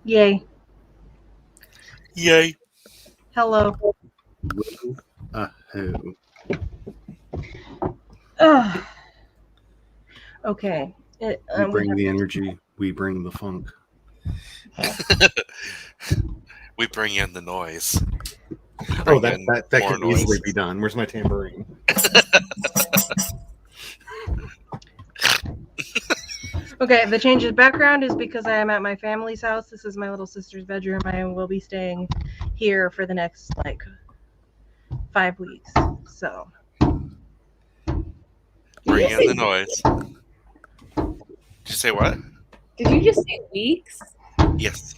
Yay. Yay. Hello. Who? Ugh. Okay. We bring the energy. We bring the funk. We bring in the noise. Oh, that can easily be done. Where's my tambourine? Okay, the change of background is because I am at my family's house. This is my little sister's bedroom. I will be staying here for the next, 5 weeks. So. Bring in the noise. Did you say what? Did you just say weeks? Yes.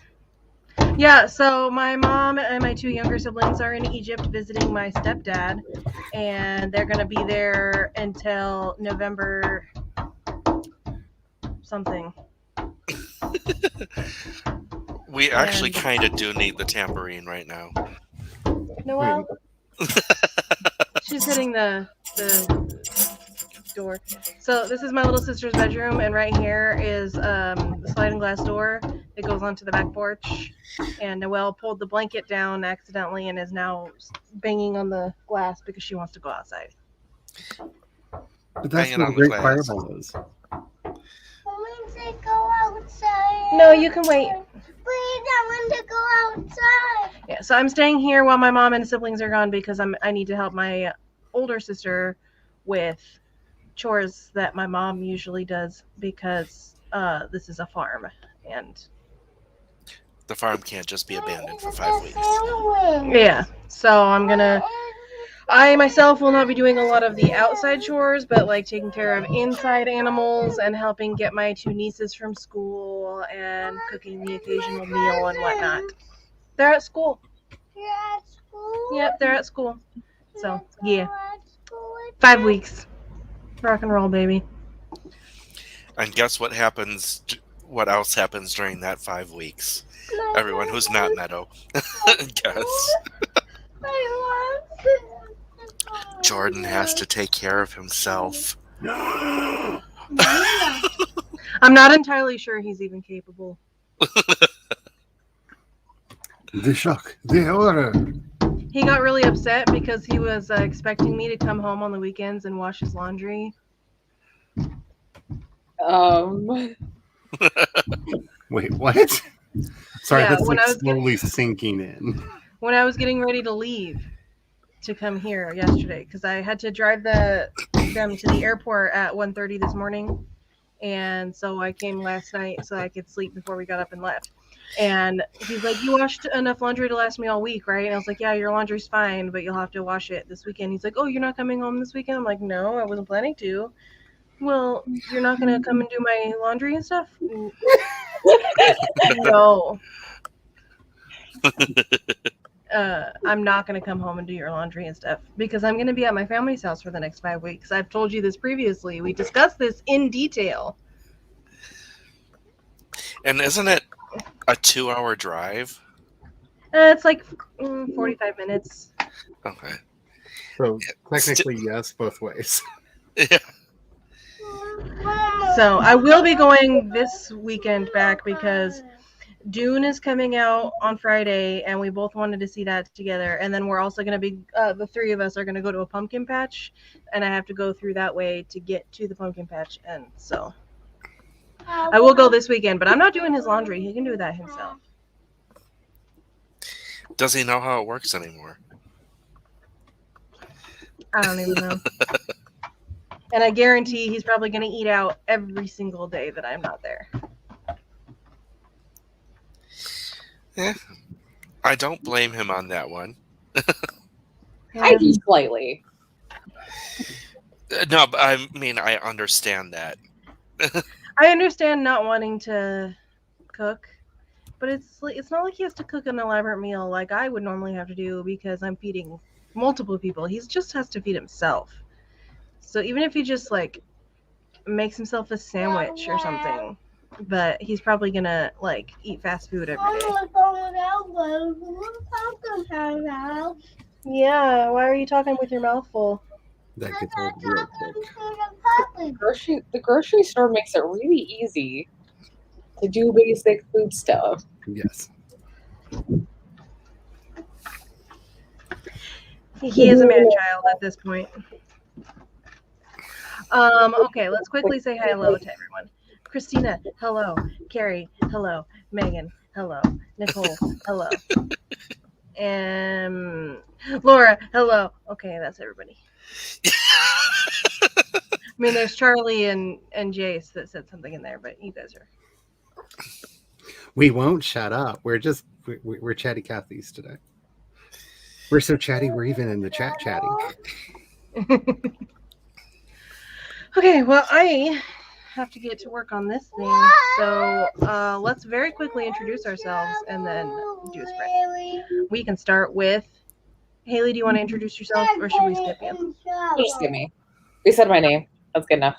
Yeah, so my mom and my 2 younger siblings are in Egypt visiting my stepdad, and they're going to be there until November something. We actually kind of do need the tambourine right now. Noelle? She's hitting the door. So this is my little sister's bedroom, and right here is the sliding glass door that goes onto the back porch. And Noelle pulled the blanket down accidentally and is now banging on the glass because she wants to go outside. But that's what a great fireball is. To go outside. No, you can wait. Please, I want to go outside. Yeah, so I'm staying here while my mom and siblings are gone because I need to help my older sister with chores that my mom usually does because this is a farm and the farm can't just be abandoned for 5 weeks. Yeah, so I myself will not be doing a lot of the outside chores, but taking care of inside animals and helping get my 2 nieces from school and cooking the occasional meal and whatnot. They're at school. You're at school? Yep, they're at school. So, yeah. 5 weeks. Rock and roll, baby. And guess what happens? What else happens during that 5 weeks? Everyone who's not Meadow. Guess. Jordan has to take care of himself. I'm not entirely sure he's even capable. The shock. The horror. He got really upset because he was expecting me to come home on the weekends and wash his laundry. Wait, what? Sorry, Yeah, that's slowly sinking in. When I was getting ready to leave to come here yesterday, because I had to drive them to the airport at 1:30 this morning, and so I came last night so I could sleep before we got up and left. And he's like, "You washed enough laundry to last me all week, right?" And I was like, "Yeah, your laundry's fine, but you'll have to wash it this weekend." He's like, "Oh, you're not coming home this weekend?" I'm like, "No, I wasn't planning to." "Well, you're not going to come and do my laundry and stuff?" No. I'm not going to come home and do your laundry and stuff because I'm going to be at my family's house for the next 5 weeks. I've told you this previously. We discussed this in detail. And isn't it a 2-hour drive? It's 45 minutes. Okay. So technically, yes, both ways. Yeah. So I will be going this weekend back because Dune is coming out on Friday, and we both wanted to see that together. And then we're also going to be, the 3 of us are going to go to a pumpkin patch, and I have to go through that way to get to the pumpkin patch. And so I will go this weekend, but I'm not doing his laundry. He can do that himself. Does he know how it works anymore? I don't even know. And I guarantee he's probably going to eat out every single day that I'm not there. Yeah. I don't blame him on that one. I do slightly. No, but I mean, I understand that. I understand not wanting to cook, but it's not like he has to cook an elaborate meal like I would normally have to do because I'm feeding multiple people. He just has to feed himself. So even if he just makes himself a sandwich or something, but he's probably gonna eat fast food every day. Yeah, why are you talking with your mouth full? That gets old real quick. The grocery store makes it really easy to do basic food stuff. Yes. He is a man-child at this point. Okay, let's quickly say hello to everyone. Christina, hello. Carrie, hello. Megan, hello. Nicole, hello. And Laura, hello. Okay, that's everybody. I mean, there's Charlie and Jayce that said something in there, but you guys are. We won't shut up. We're chatty Cathys today. We're so chatty, we're even in the chat chatting. Okay, well, I have to get to work on this thing, so let's very quickly introduce ourselves and then do a spread. We can start with Haley. Do you want to introduce yourself, or should we skip you? Just skip me. We said my name. That's good enough.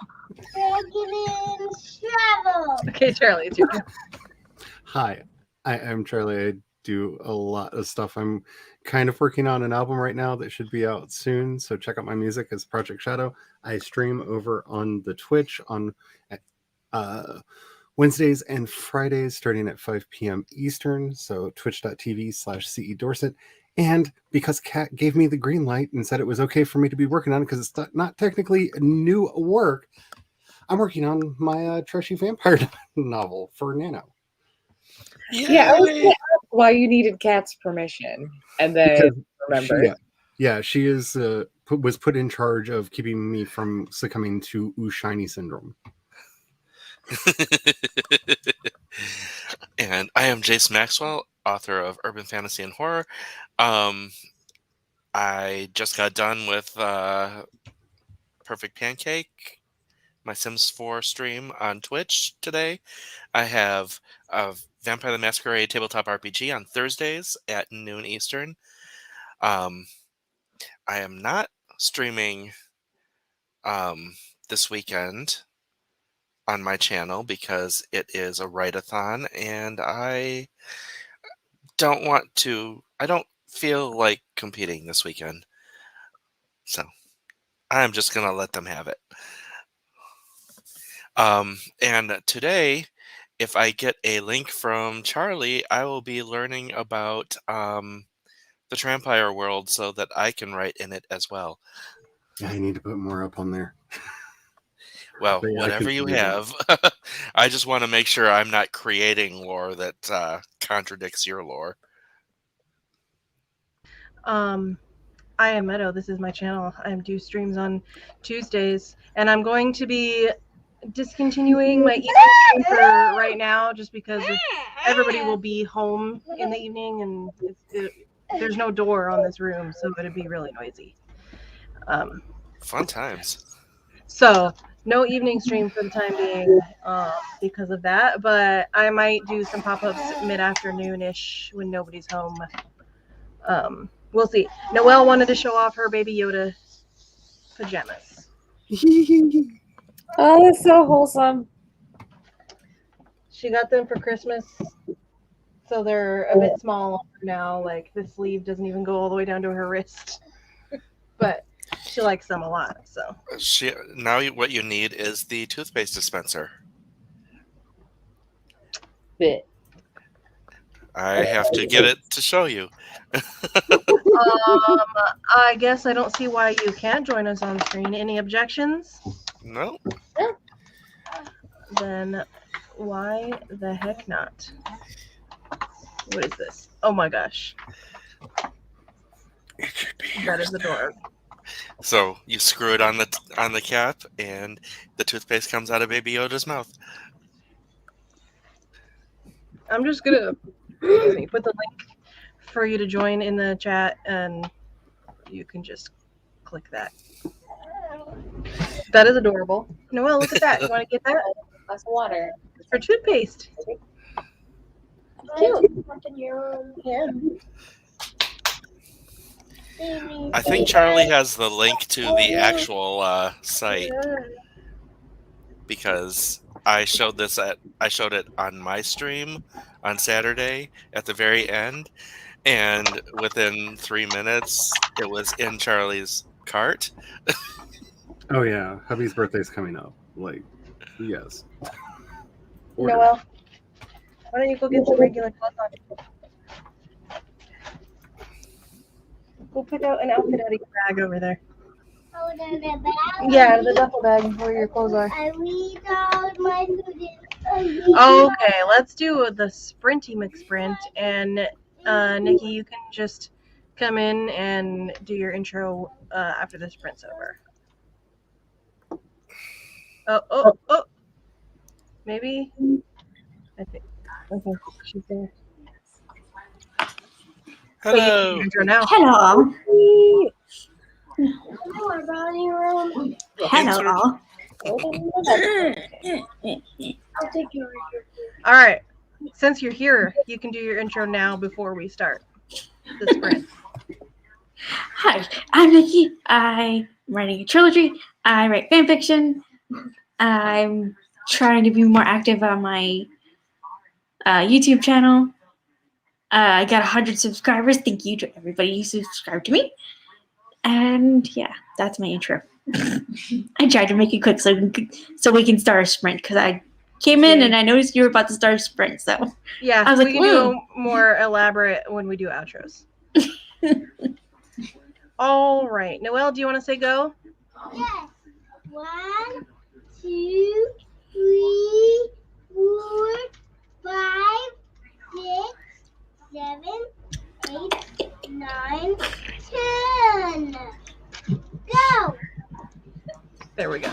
Okay, Charlie, it's your turn. Hi, I'm Charlie. I do a lot of stuff. I'm kind of working on an album right now that should be out soon, so check out my music as Project Shadow. I stream over on the Twitch on Wednesdays and Fridays starting at 5 p.m. Eastern, so twitch.tv/CE Dorsett. And because Kat gave me the green light and said it was okay for me to be working on it because it's not technically new work, I'm working on my trashy vampire novel for Nano. Yeah, I was going to ask why you needed Kat's permission, and then remembered. She is was put in charge of keeping me from succumbing to shiny syndrome. And I am Jayce Maxwell, author of Urban Fantasy and Horror. I just got done with Perfect Pancake, my Sims 4 stream on Twitch today. I have Vampire the Masquerade Tabletop RPG on Thursdays at noon Eastern. I am not streaming this weekend on my channel because it is a write-a-thon, and I don't feel like competing this weekend. So I'm just going to let them have it. And today, if I get a link from Charlie, I will be learning about the Trampire world so that I can write in it as well. I need to put more up on there. Well, whatever you have. I just want to make sure I'm not creating lore that contradicts your lore. I am Meadow. This is my channel. I do streams on Tuesdays, and I'm going to be discontinuing my evening stream for right now just because everybody will be home in the evening, and there's no door on this room, so it'd be really noisy. Fun times. So no evening stream for the time being because of that, but I might do some pop-ups mid-afternoon-ish when nobody's home. We'll see. Noelle wanted to show off her Baby Yoda pajamas. Oh, that's so wholesome. She got them for Christmas, so they're a bit small now. Like, the sleeve doesn't even go all the way down to her wrist. But she likes them a lot, so. Now what you need is the toothpaste dispenser. Bit. I have to get it to show you. I guess I don't see why you can't join us on screen. Any objections? No. Then why the heck not? What is this? Oh my gosh. It should be That is adorable. So you screw it on the cap, and the toothpaste comes out of Baby Yoda's mouth. I'm just gonna put the link for you to join in the chat, and you can just click that. That is adorable. Noelle, look at that. You want to get that? Glass of water. It's for toothpaste. Cute. I think Charlie has the link to the actual site because I showed it on my stream on Saturday at the very end, and within 3 minutes it was in Charlie's cart. Oh yeah, hubby's birthday's coming up. Like, yes. Noelle, Why don't you go get some regular clothes on? Go pick out an outfit out of your bag over there. Oh, the bag. Yeah, the duffel bag where your clothes are. I read out my students. Okay, let's do the Sprinty McSprint, and Nikki, you can just come in and do your intro after the sprint's over. Oh, maybe? I think she's there. So you can do Hello. your intro now. Hello. Hello, brownie room. Hello. I'll take your All right. Since you're here, you can do your intro now before we start the sprint. Hi, I'm Nikki. I'm writing a trilogy. I write fan fiction. I'm trying to be more active on my YouTube channel. I got 100 subscribers. Thank you to everybody who subscribed to me. And yeah, that's my intro. I tried to make it quick so we can start a sprint because I came in and I noticed you were about to start a sprint. So Yeah, I was we like, can do more elaborate when we do outros. All right. Noelle, do you want to say go? Yes. 1, 2, 3, 4, 5, 6, 7, 8, 9, 10. Go! There we go.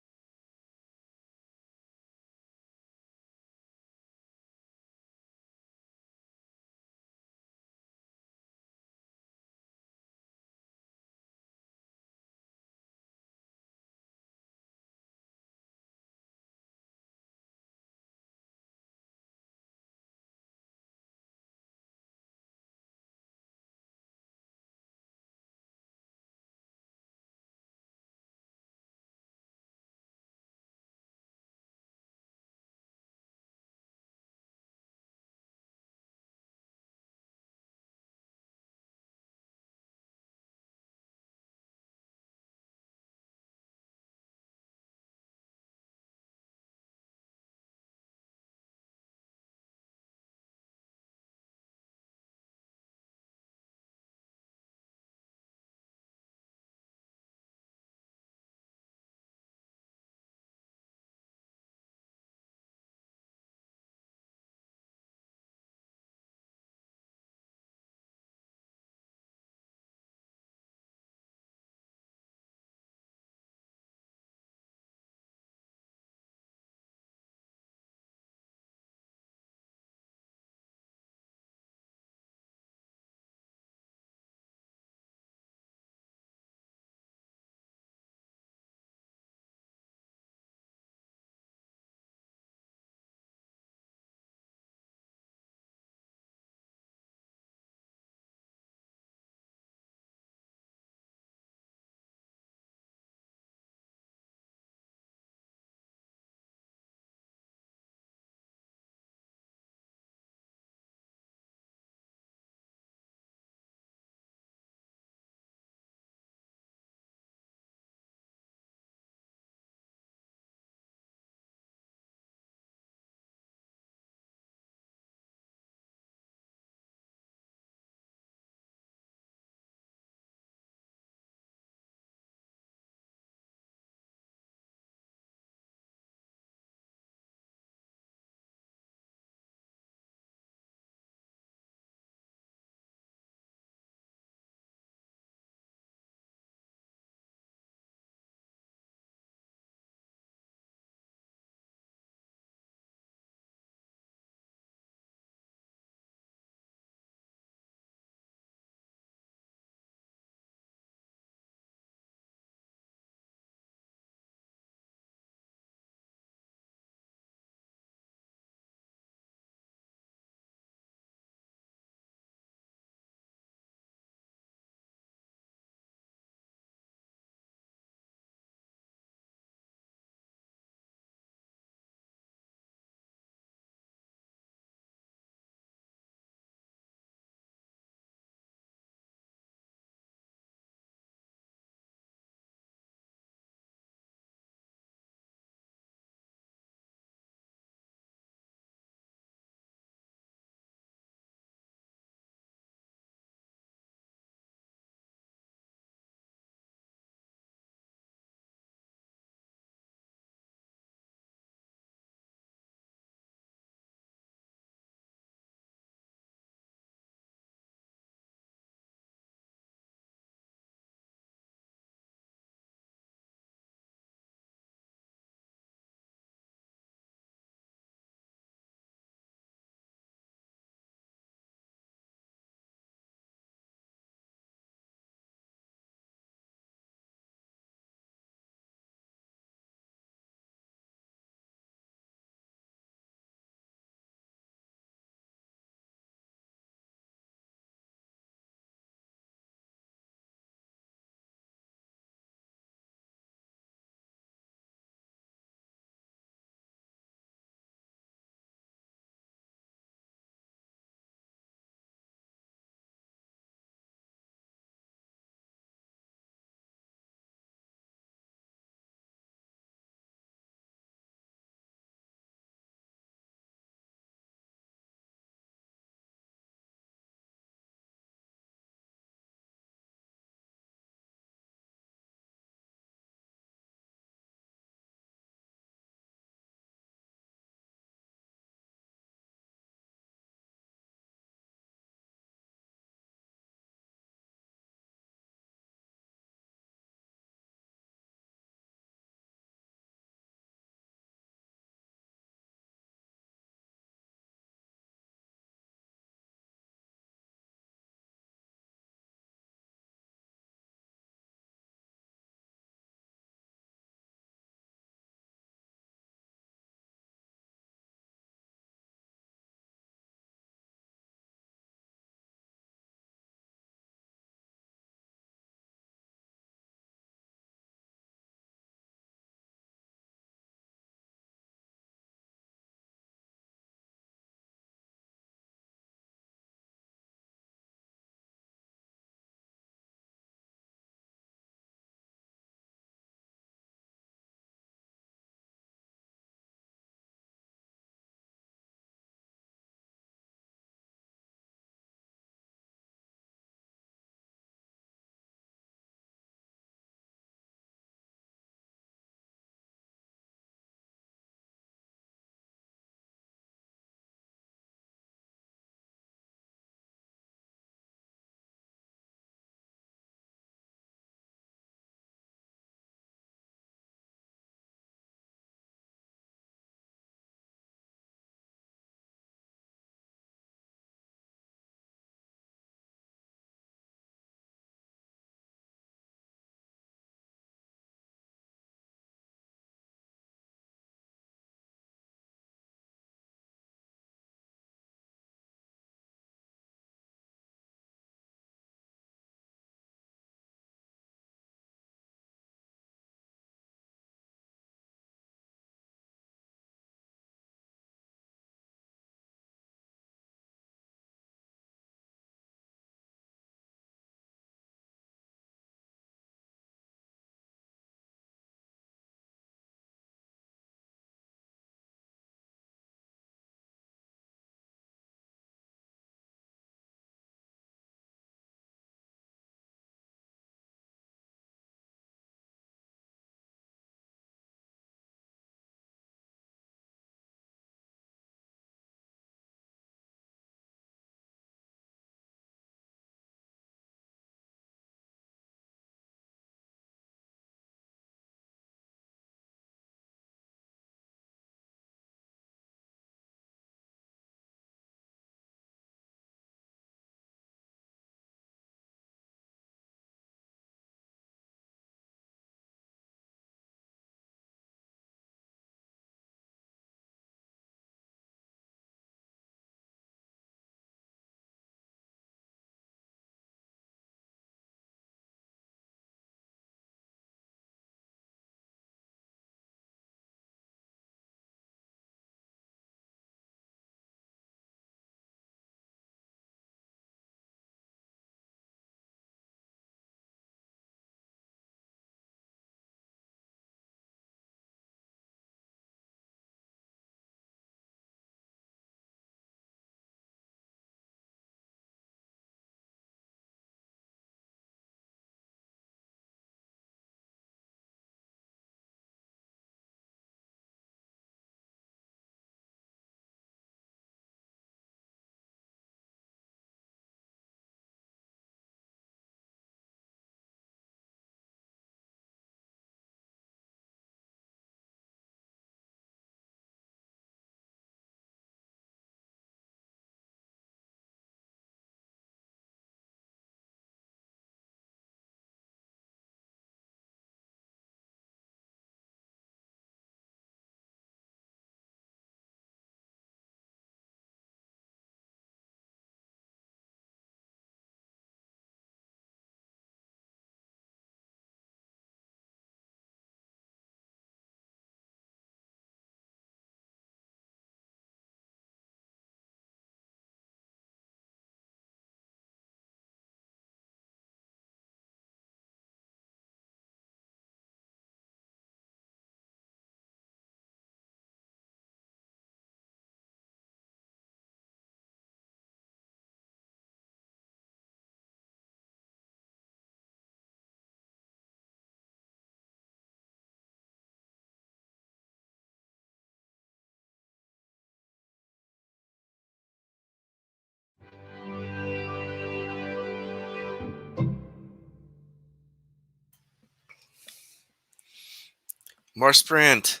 More sprint.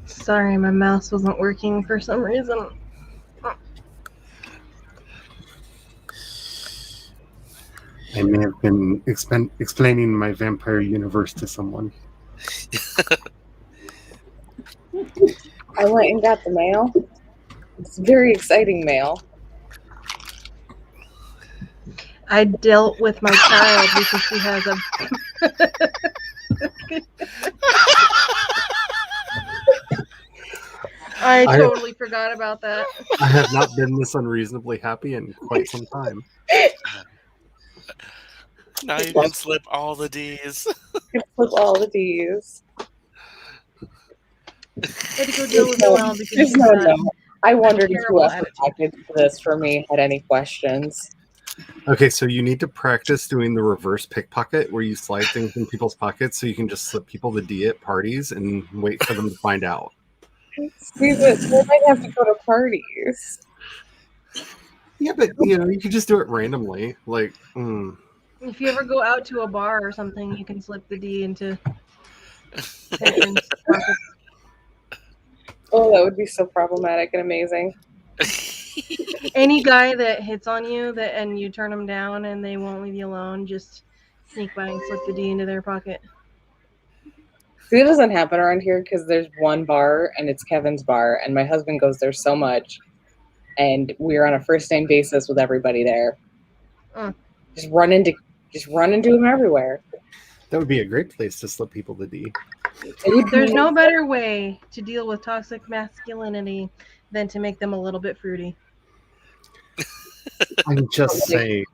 Sorry, my mouse wasn't working for some reason. I may have been explaining my vampire universe to someone. I went and got the mail. It's very exciting mail. I dealt with my child because she has a. I totally forgot about that. I have not been this unreasonably happy in quite some time. Now you can slip all the D's. Flip all the D's. I had to go deal with Noelle because There's she's no got no. I wondered if terrible whoever attitude. packaged this for me had any questions. Okay, so you need to practice doing the reverse pickpocket where you slide things in people's pockets so you can just slip people the D at parties and wait for them to find out. See, but they might have to go to parties. Yeah, but you can just do it randomly. Like, If you ever go out to a bar or something, you can slip the D into patrons' pockets. Oh, that would be so problematic and amazing. Any guy that hits on you and you turn them down and they won't leave you alone, just sneak by and slip the D into their pocket. See, it doesn't happen around here because there's one bar and it's Kevin's bar, and my husband goes there so much, and we're on a first name basis with everybody there. Just run into him everywhere. that would be a great place to slip people the D. There's no better way to deal with toxic masculinity than to make them a little bit fruity. I'm just saying.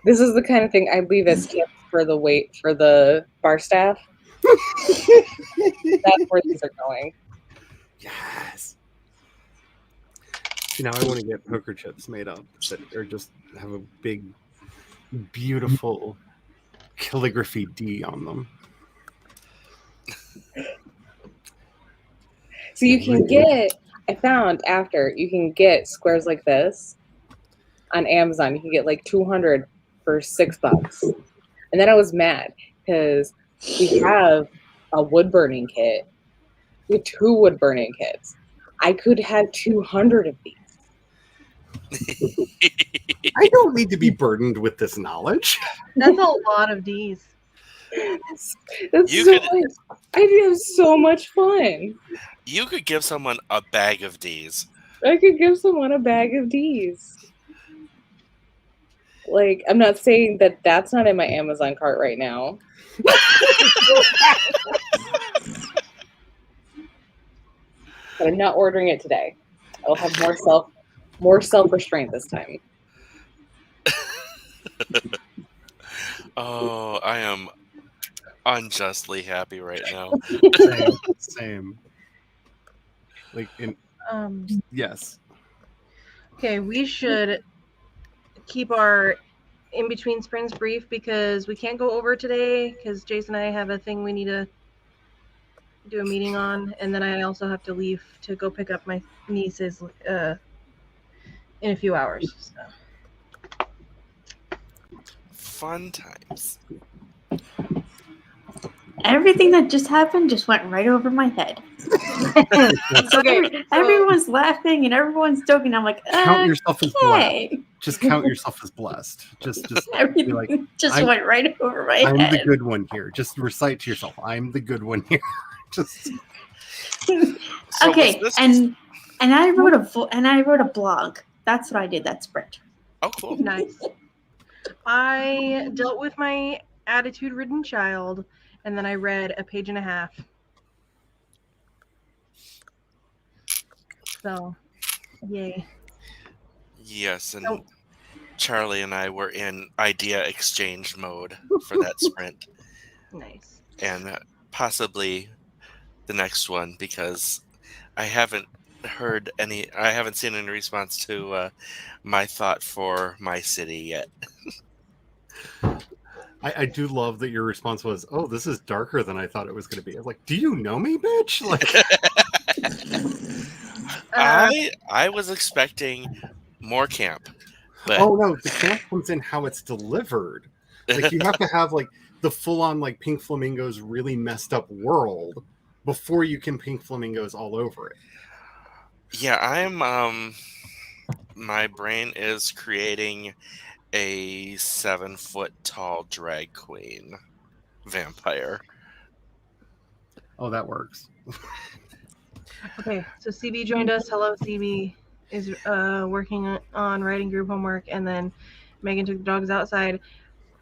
This is the kind of thing I'd leave as tips for the bar staff. That's where these are going. Yes. Now I want to get poker chips made up that are just have a big, beautiful calligraphy D on them. So you can get, I found after, you can get squares like this on Amazon. You can get like 200 for $6. And then I was mad because we have a wood burning kit. We have 2 wood burning kits. I could have 200 of these. I don't need to be burdened with this knowledge. That's a lot of D's. That's You so could- much. I have so much fun. You could give someone a bag of D's. I could give someone a bag of D's. Like, I'm not saying that that's not in my Amazon cart right now. But I'm not ordering it today. I'll have more self-restraint this time. Oh, I am unjustly happy right now. Same. Like, yes. Okay, we should keep our in-between sprints brief because we can't go over today because Jayce and I have a thing we need to do a meeting on, and then I also have to leave to go pick up my nieces in a few hours. So. Fun times. Everything that just happened just went right over my head. So Okay, everyone's laughing and everyone's joking. I'm like, Count yourself as blessed. hey. Just count yourself as blessed. Just Everything like, just went right over my I'm head. the good one here. Just recite to yourself, I'm the good one here. Just So Okay, was this- and I wrote a blog. That's what I did that sprint. Oh, cool. nice. I dealt with my attitude-ridden child, and then I read a page and a half. So, yay. Yes, and Oh. Charlie and I were in idea exchange mode for that sprint, Nice. and possibly the next one because I haven't seen any response to my thought for my city yet. I do love that your response was, "Oh, this is darker than I thought it was going to be." I was like, "Do you know me, bitch?" Like, I was expecting more camp, but oh no, the camp comes in how it's delivered. Like you have to have like the full-on like pink flamingos really messed up world before you can pink flamingos all over it. Yeah, my brain is creating a 7-foot tall drag queen vampire. Oh, that works. Okay, so CB joined us. Hello, CB is working on writing group homework, and then Megan took the dogs outside.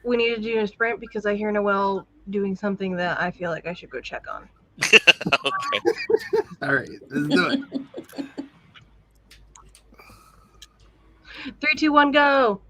We need to do a sprint because I hear Noelle doing something that I feel like I should go check on. Okay. All right, let's do it. 3, 2, 1, go!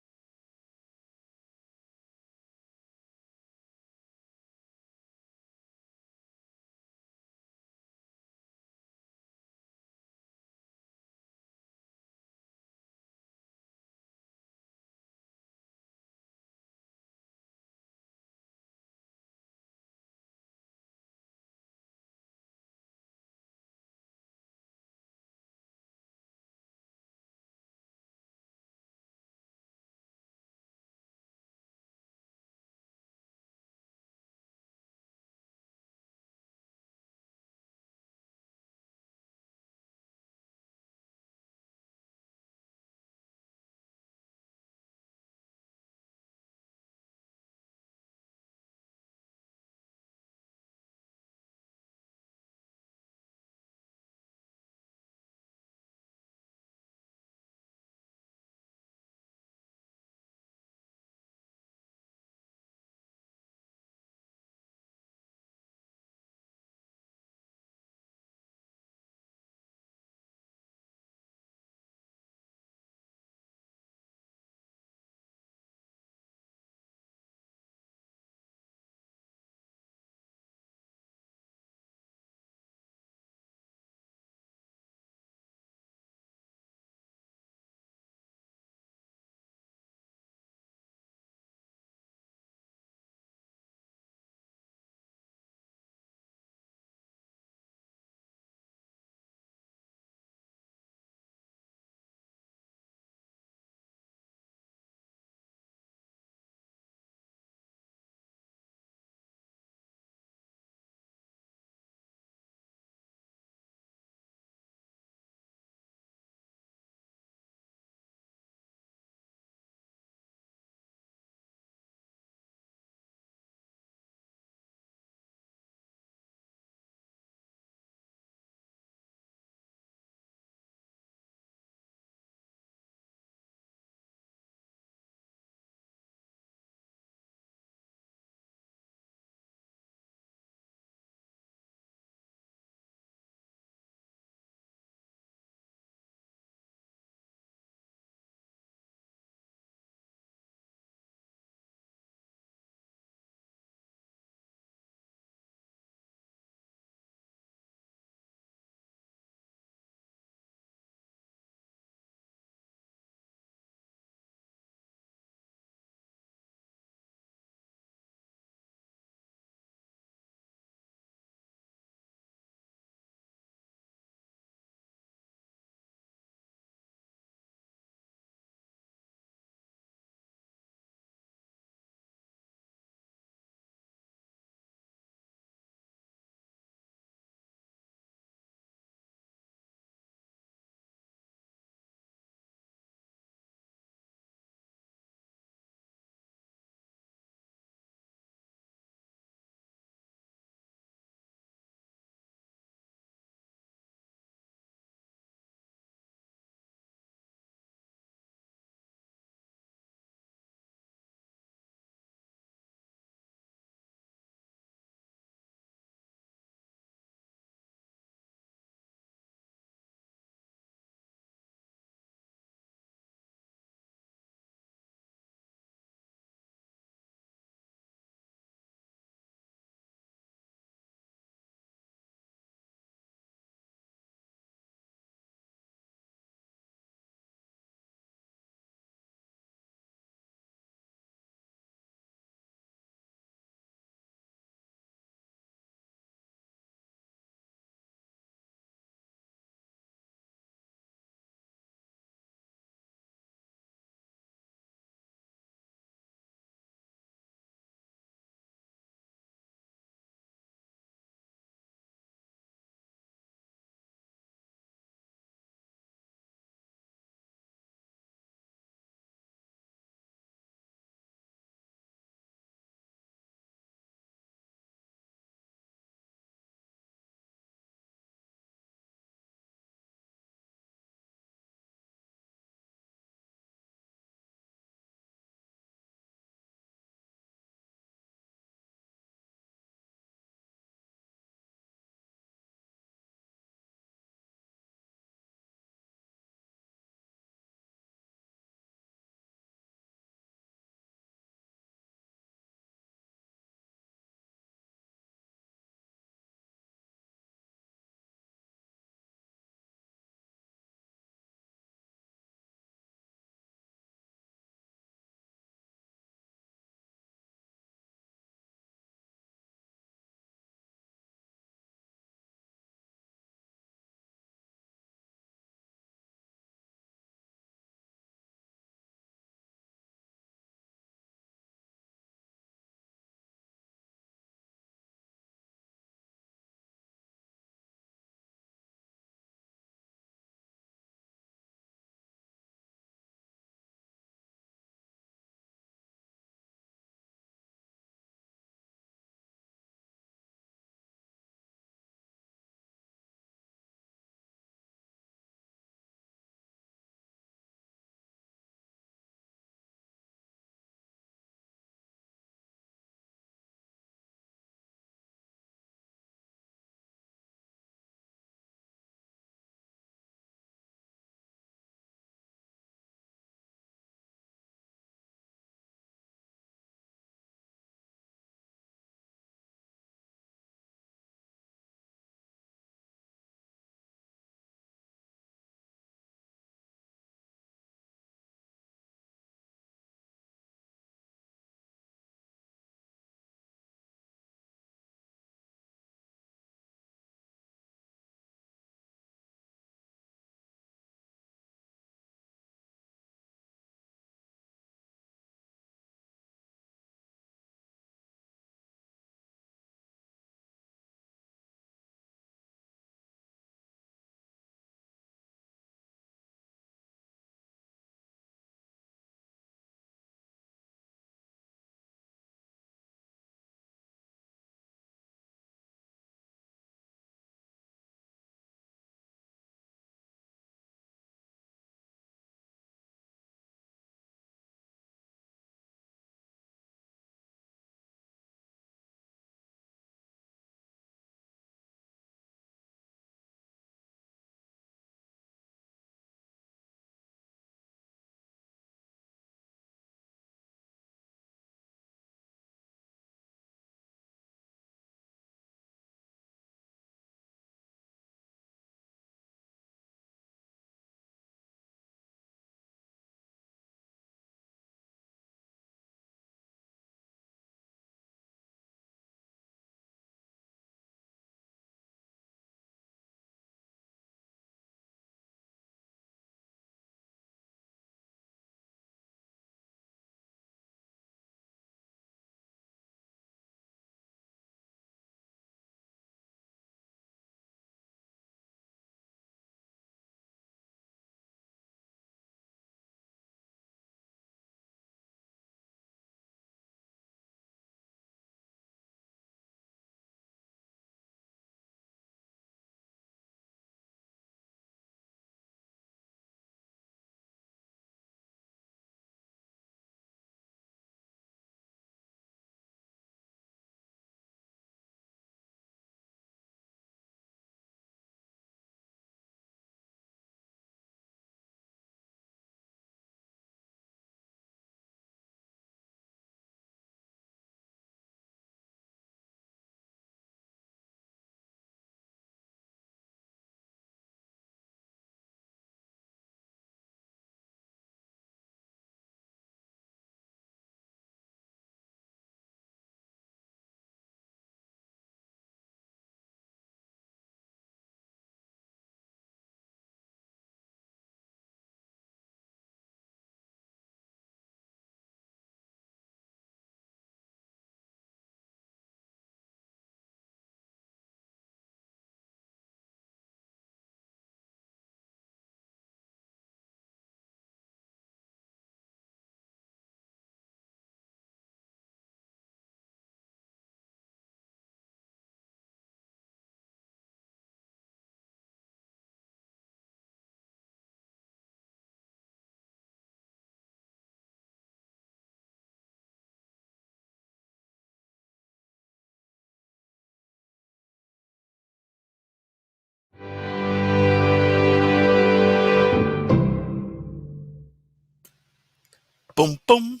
Boom, boom.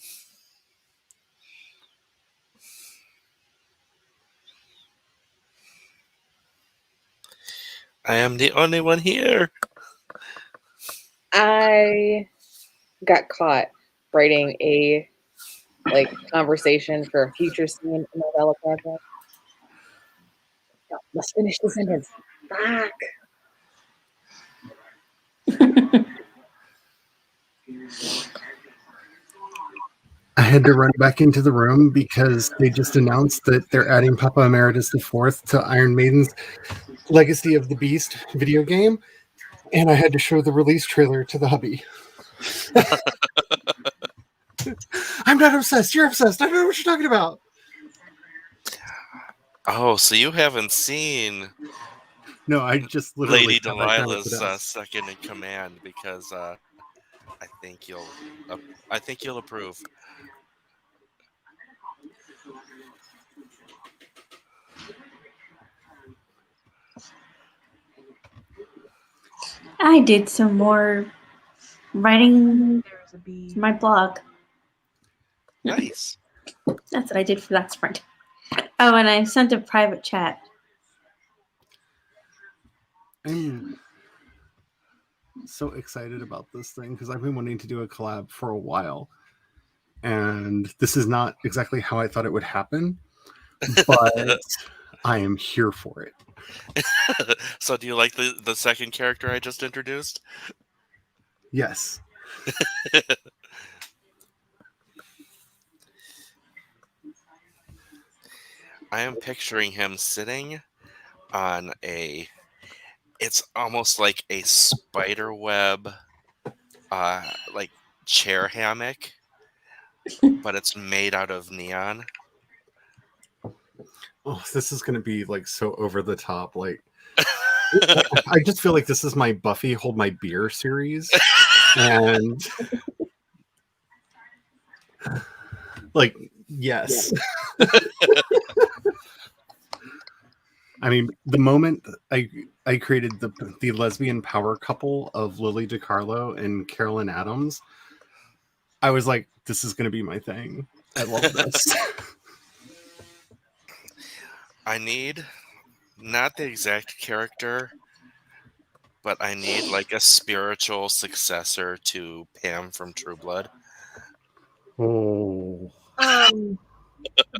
I am the only one here. I got caught writing a conversation for a future scene in the Bella project. No, let's finish the sentence. Fuck. I had to run back into the room because they just announced that they're adding Papa Emeritus IV to Iron Maiden's Legacy of the Beast video game, and I had to show the release trailer to the hubby. I'm not obsessed. You're obsessed. I don't know what you're talking about. Oh, so you haven't seen No, I just literally Lady sat back down with Delilah's the desk. second in command because I think you'll approve. I did some more writing There's a bee. for my blog. Nice. That's what I did for that sprint. Oh, and I sent a private chat. I'm so excited about this thing because I've been wanting to do a collab for a while. And this is not exactly how I thought it would happen, but I am here for it. So do you like the second character I just introduced? Yes. I am picturing him sitting on it's almost like a spider web chair hammock, but it's made out of neon. Oh, this is going to be so over the top. I just feel like this is my Buffy Hold My Beer series. And yes. I mean, the moment I created the lesbian power couple of Lily DiCarlo and Carolyn Adams, I was like, this is going to be my thing. I love this. I need not the exact character, but I need a spiritual successor to Pam from True Blood. Oh.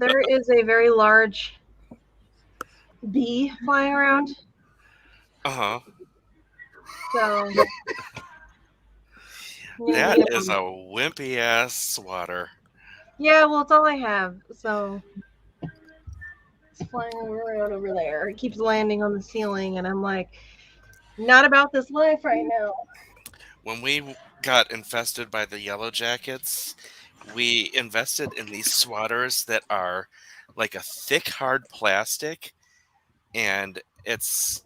There is a very large bee flying around. Uh-huh. So That is a wimpy ass swatter. yeah, well, it's all I have. So it's flying around over there. It keeps landing on the ceiling, and I'm like, not about this life right now. When we got infested by the yellow jackets, we invested in these swatters that are like a thick, hard plastic, and it's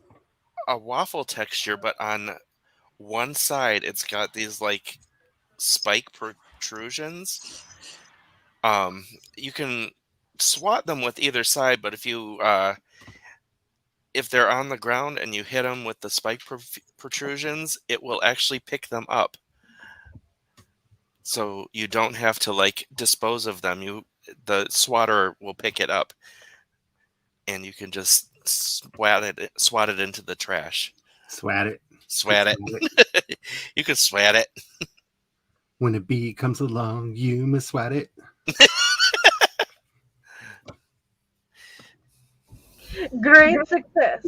a waffle texture, but on one side it's got these spike protrusions. You can swat them with either side, but if they're on the ground and you hit them with the spike protrusions, it will actually pick them up. So you don't have to dispose of them. The swatter will pick it up, and you can just swat it into the trash. Swat it. Swat it. You can swat it. When a bee comes along, you must swat it. Great success.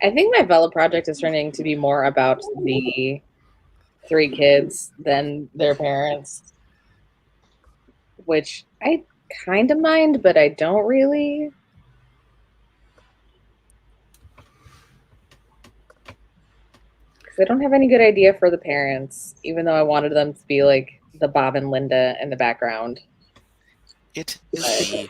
I think my Bella project is turning to be more about the 3 kids than their parents, which I kind of mind, but I don't really. Because I don't have any good idea for the parents, even though I wanted them to be like the Bob and Linda in the background. It is me.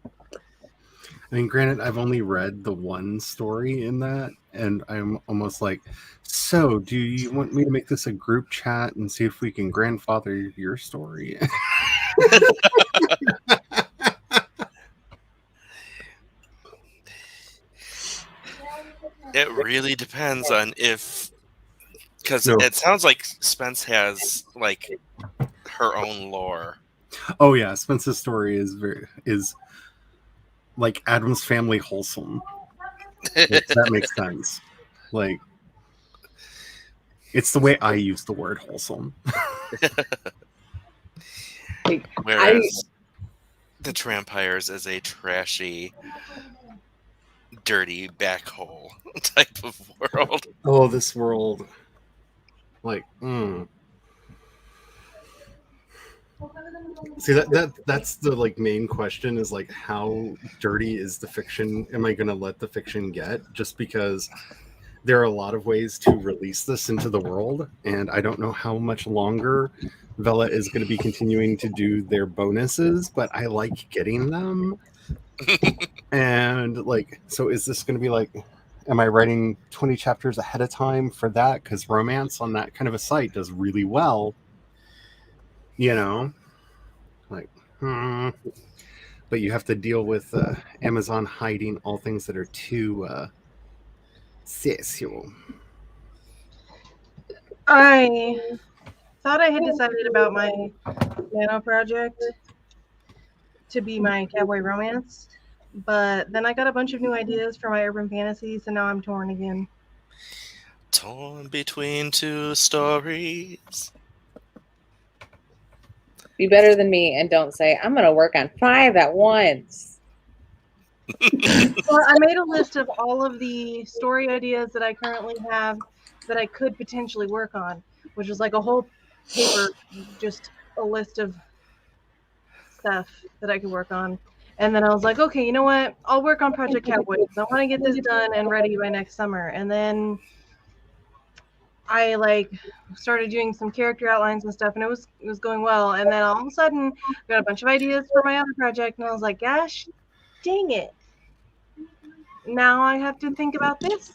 I mean, granted, I've only read the one story in that, and I'm almost like, so do you want me to make this a group chat and see if we can grandfather your story? It really depends on if Because No. it sounds like Spence has like her own lore. Oh yeah, Spence's story is like Adam's Family wholesome. If that makes sense. Like, it's the way I use the word wholesome. Like, Whereas the Trampires is a trashy, dirty backhole type of world. Oh, this world. Like, See that's the like main question is like how dirty is the fiction? Am I gonna let the fiction get? Just because there are a lot of ways to release this into the world, and I don't know how much longer Vela is going to be continuing to do their bonuses, but I like getting them. And like, so is this going to be like, am I writing 20 chapters ahead of time for that? Because romance on that kind of a site does really well, you know, like, but you have to deal with Amazon hiding all things that are too sexual. I thought I had decided about my nano project to be my cowboy romance, but then I got a bunch of new ideas for my urban fantasies, and now I'm torn again. Torn between two stories. be better than me and don't say, I'm going to work on 5 at once. Well, I made a list of all of the story ideas that I currently have that I could potentially work on, which is like a whole paper, just a list of stuff that I could work on. And then I was like, okay, you know what? I'll work on Project Cowboy because I want to get this done and ready by next summer. And then I like started doing some character outlines and stuff, and it was going well. And then all of a sudden, I got a bunch of ideas for my other project, and I was like, gosh, dang it! Now I have to think about this,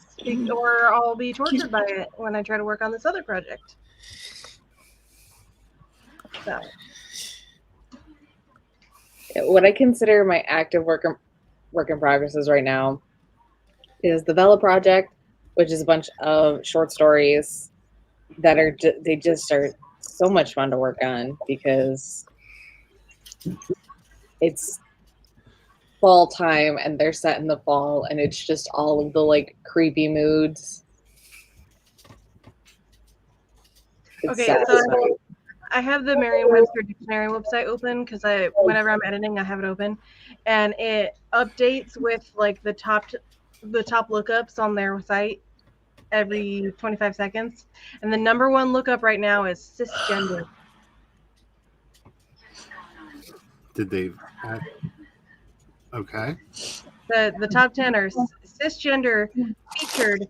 or I'll be tortured by it when I try to work on this other project. So, What I consider my active work in progresses right now is the Vela project, which is a bunch of short stories that are they just are so much fun to work on because it's fall time and they're set in the fall and it's just all of the like creepy moods. It's okay, satisfying. so I have the Merriam-Webster Dictionary website open because whenever I'm editing, I have it open, and it updates with like the top lookups on their site every 25 seconds, and the number one lookup right now is cisgender. Did they? Okay. The top 10 are cisgender, featured,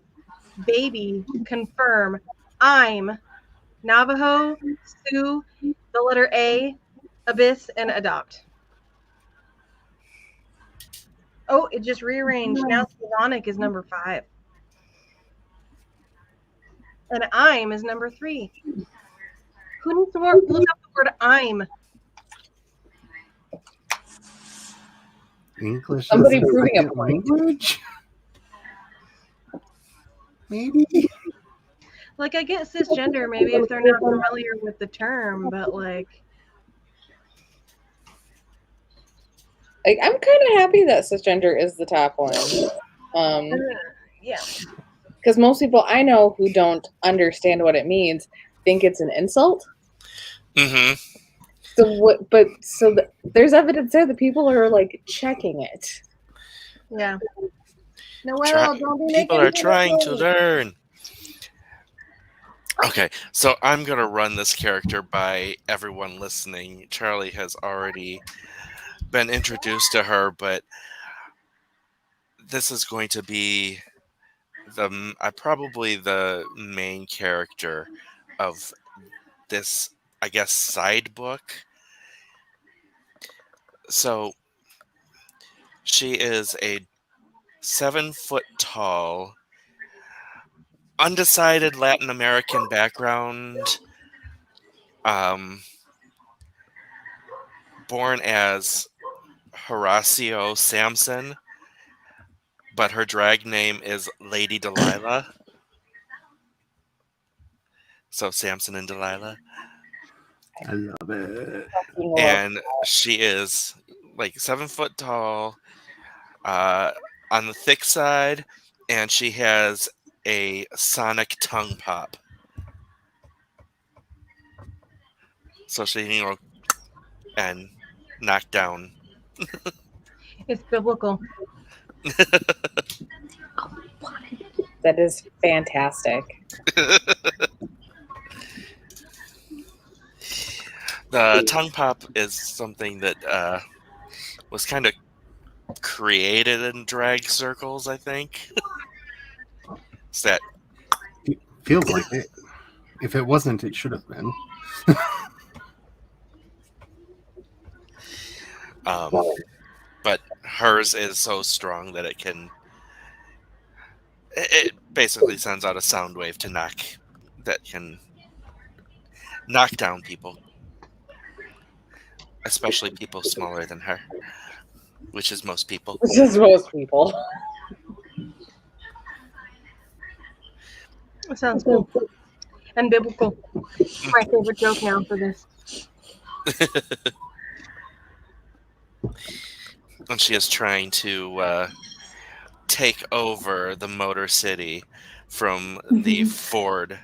baby, confirm, I'm, Navajo, Sioux, the letter A, abyss, and adopt. Oh, it just rearranged. Now Slavonic is number 5. And I'm is number 3. Who needs to look up the word I'm? English Somebody is a proving a second point. language? Maybe. Like, I get cisgender maybe if they're not familiar with the term, but like I'm kind of happy that cisgender is the top one. yeah. Because most people I know who don't understand what it means think it's an insult. Mm-hmm. So what? But there's evidence there that people are like checking it. Yeah. Noelle, don't be People making are trying to mistakes. learn. Okay, so I'm going to run this character by everyone listening. Charlie has already been introduced to her, but this is going to be probably the main character of this, I guess, side book. So she is a 7 foot tall, undecided Latin American background, born as Horacio Sampson, but her drag name is Lady Delilah. So Samson and Delilah. I love it. And she is like 7 foot tall, on the thick side, and she has a sonic tongue pop. So she can go and knock down. It's biblical. That is fantastic. The tongue pop is something that was kind of created in drag circles, I think. It's that Feels like it. If it wasn't, it should have been. but hers is so strong that it basically sends out a sound wave that can knock down people, especially people smaller than her, which is most people. This is most people. That sounds cool. And biblical. My favorite joke now for this. And she is trying to take over the Motor City from the Ford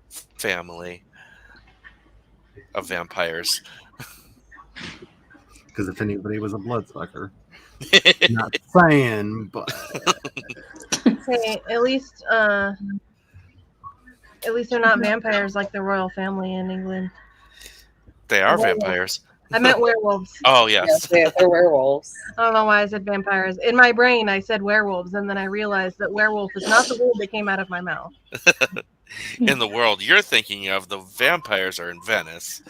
family of vampires. Because if anybody was a bloodsucker, not saying, but Hey, at least they're not vampires like the royal family in England. They are vampires. I meant werewolves. Oh, yes. Yes, they're werewolves. I don't know why I said vampires. In my brain, I said werewolves, and then I realized that werewolf is not the word that came out of my mouth. In the world you're thinking of, the vampires are in Venice.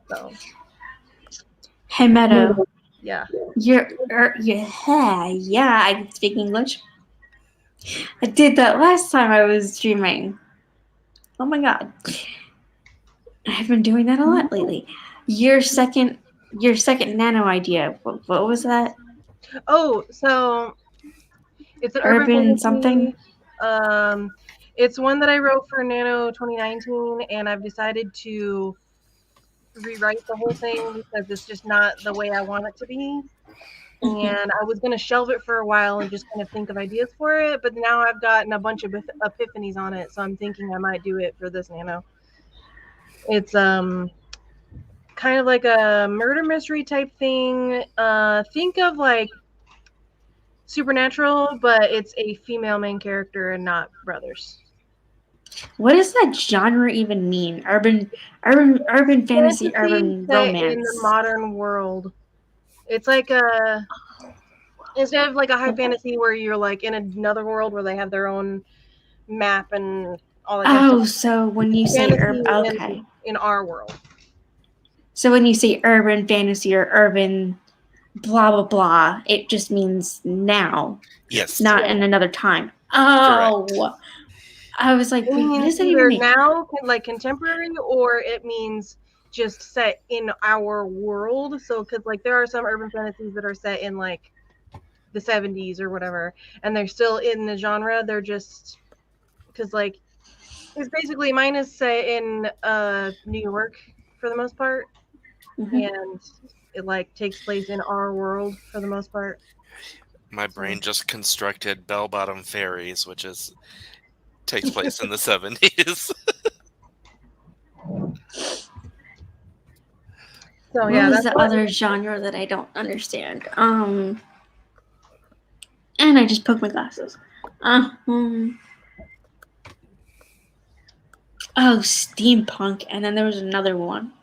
So, Hey, Meadow. yeah. Yeah, I can speak English. I did that last time I was streaming. Oh my god. I've been doing that a lot lately. Your second nano idea. What was that? Oh, so it's an Urban fantasy. something? It's one that I wrote for Nano 2019, and I've decided to rewrite the whole thing because it's just not the way I want it to be. And I was going to shelve it for a while and just kind of think of ideas for it, but now I've gotten a bunch of epiphanies on it, so I'm thinking I might do it for this Nano. It's kind of like a murder mystery type thing. Think of like Supernatural, but it's a female main character and not brothers. What does that genre even mean? Urban fantasy, urban set romance. in the modern world. It's like instead of like a high fantasy where you're like in another world where they have their own map and all that. Oh, so when you say okay. In our world. So when you say urban fantasy or urban blah blah blah, it just means now. Yes. Not in another time. Oh. Correct. I was like, wait, what does that even mean? Now, like contemporary, or it means just set in our world. So, because like there are some urban fantasies that are set in like the 70s or whatever, and they're still in the genre. They're just because like it's basically mine is set in New York for the most part, and it like takes place in our world for the most part. My brain just constructed bell-bottom fairies, which takes place in the 70s. So what yeah, was the other genre that I don't understand? And I just poked my glasses. Oh, steampunk, and then there was another one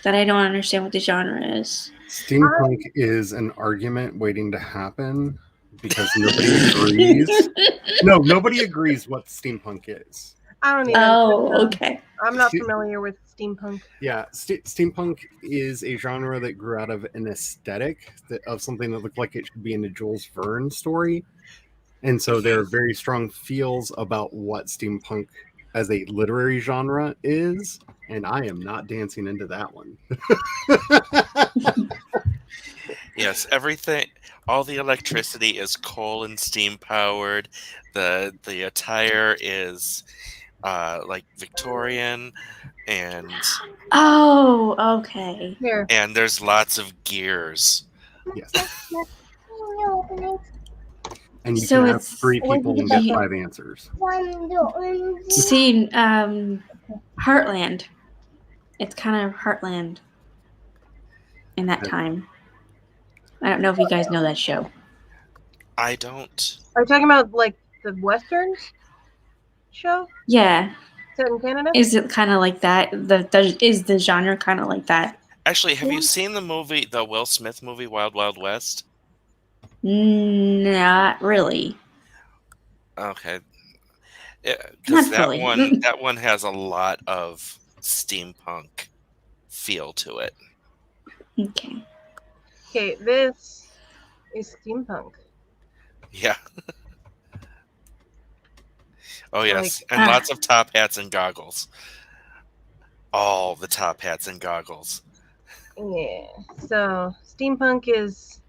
that I don't understand what the genre is. Steampunk is an argument waiting to happen because nobody agrees. No, nobody agrees what steampunk is. I don't even. Okay. I'm not familiar with steampunk. Yeah, steampunk is a genre that grew out of an aesthetic of something that looked like it should be in a Jules Verne story. And so there are very strong feels about what steampunk as a literary genre is. And I am not dancing into that one. Yes, everything, all the electricity is coal and steam powered. The attire is like Victorian, and Oh, okay. Here. there's lots of gears. Yes. Open it. And you So can have it's- 3 Where'd you people and get get that 5 answers. See, Heartland. It's kind of Heartland in that time. I don't know if you guys know that show. I don't. Are you talking about like the Western show Yeah. set in Canada? Is it kind of like that? Is the genre kind of like that? Actually, have you seen the Will Smith movie, Wild Wild West? Not really. Okay. Not Because fully. that one has a lot of steampunk feel to it. Okay. Okay, this is steampunk. Yeah. Oh yes, Like- and lots of top hats and goggles. All the top hats and goggles. Yeah. So steampunk is.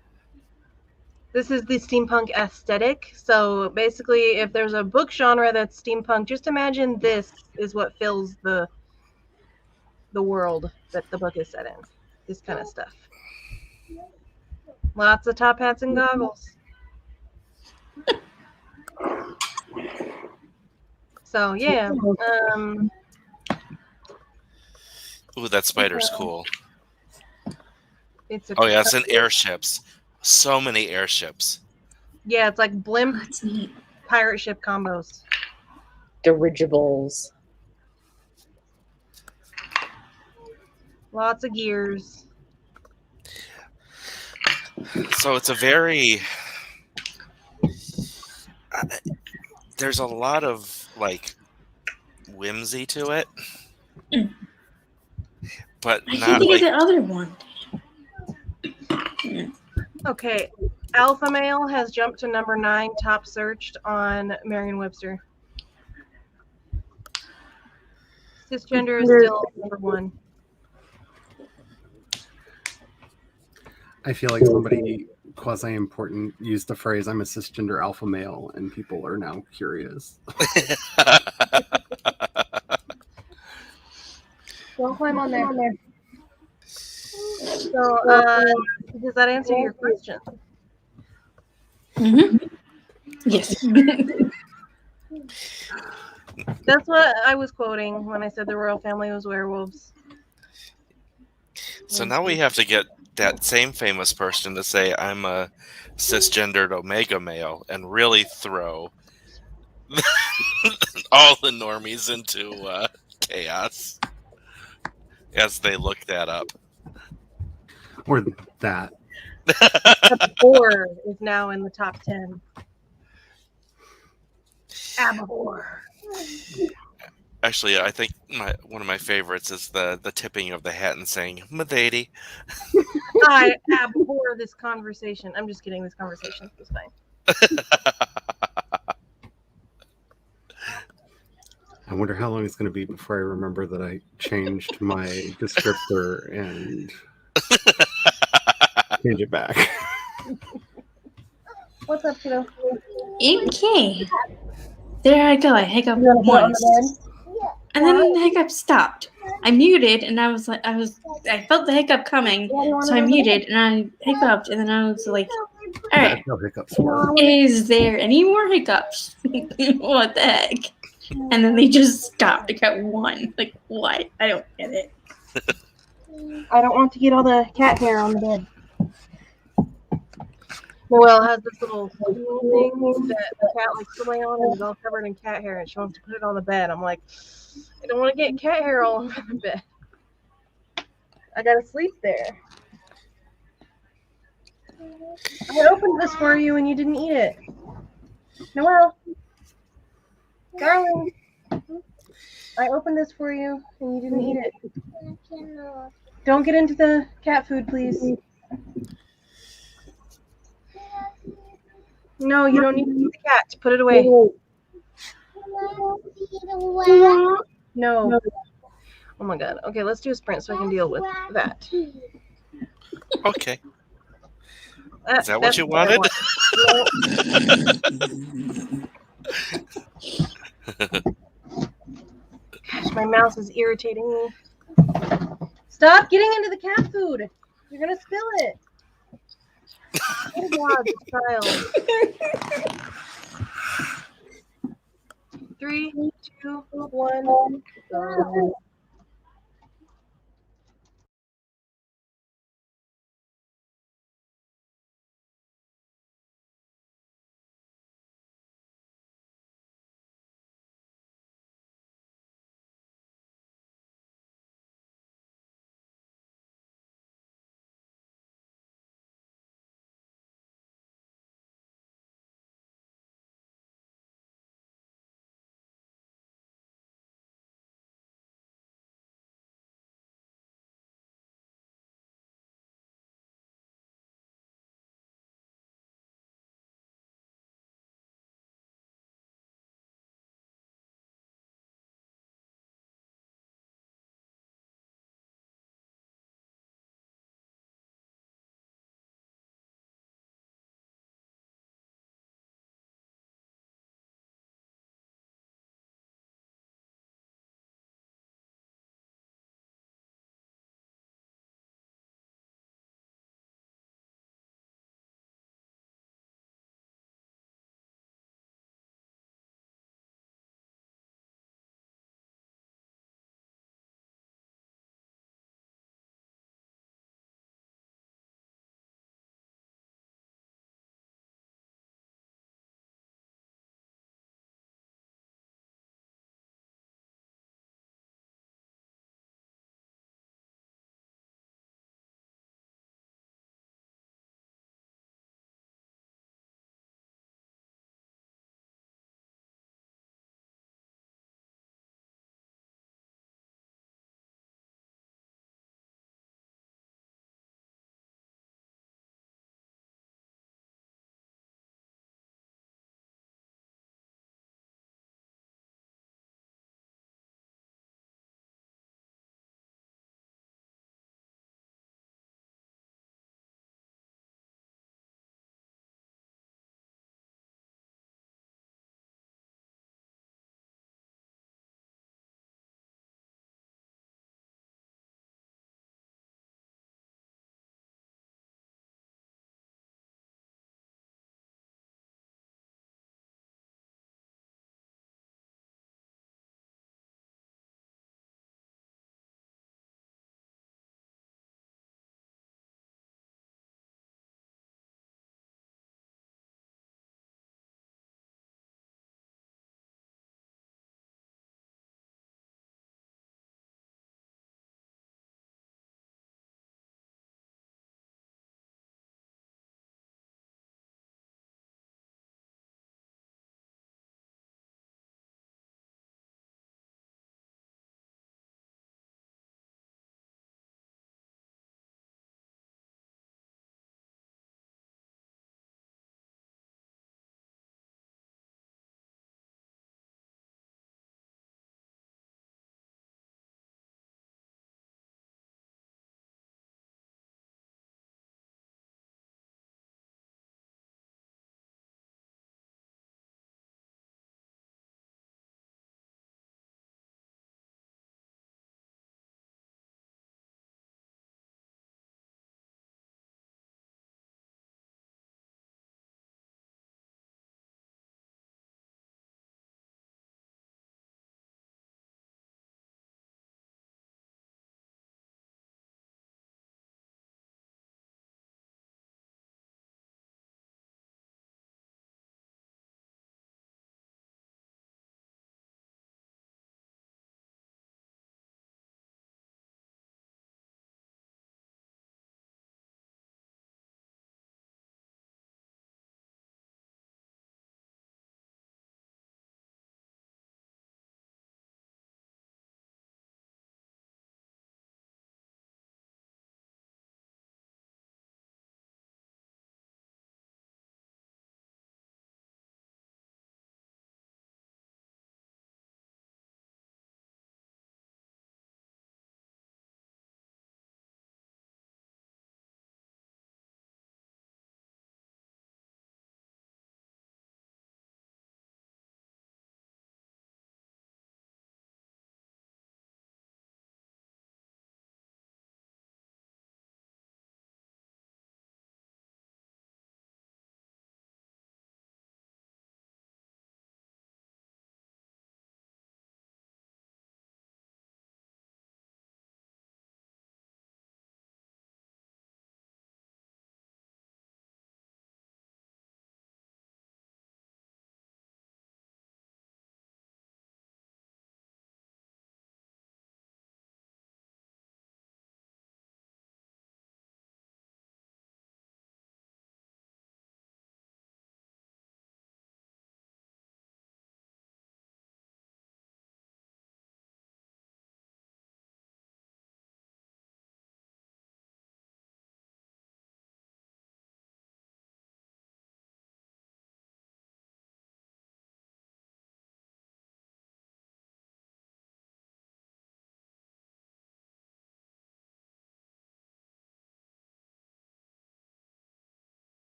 This is the steampunk aesthetic. So basically, if there's a book genre that's steampunk, just imagine this is what fills the world that the book is set in. This kind of stuff. Lots of top hats and goggles. So yeah, Ooh, that spider's cool. it's a Oh yes, and airships. So many airships. yeah, it's like blimp That's neat. pirate ship combos. Dirigibles. Lots of gears. So it's a very. There's a lot of like whimsy to it, but I not can't think like. of the other one. Okay, alpha male has jumped to number 9, top searched on Merriam-Webster. Cisgender is still number 1. I feel like somebody quasi-important used the phrase "I'm a cisgender alpha male," and people are now curious. Don't climb on there. So, does that answer your question? Mm-hmm. Yes. That's what I was quoting when I said the royal family was werewolves. So now we have to get that same famous person to say I'm a cisgendered omega male and really throw all the normies into chaos as they look that up. Or that. Abhor is now in the top 10. Abhor. Actually, I think one of my favorites is the tipping of the hat and saying "M'lady." I abhor this conversation. I'm just kidding. This conversation is fine. I wonder how long it's going to be before I remember that I changed my descriptor and change it back. What's up, kiddo? Okay. There I go. I hiccup You wanna put it on once, the and then the hiccup stopped. I muted, and I felt the hiccup coming, so I muted, and I hiccuped, and then I was like, all right, That's how hiccups work. is there any more hiccups? What the heck? And then they just stopped. I got one. Like, what? I don't get it. I don't want to get all the cat hair on the bed. Noelle has this little stool thing that the cat likes to lay on, and it's all covered in cat hair, and she wants to put it on the bed. I'm like, I don't want to get cat hair all over the bed. I gotta sleep there. I opened this for you, and you didn't eat it. Noelle, darling, I opened this for you, and you didn't eat it. Don't get into the cat food, please. No, you don't need to eat the cat. Put it away. No. Oh my god. Okay, let's do a sprint so I can deal with that. Okay. Is that what you wanted? mouse is irritating me. Stop getting into the cat food. You're gonna spill it. Oh God, this child. 3, 2, 1. Go.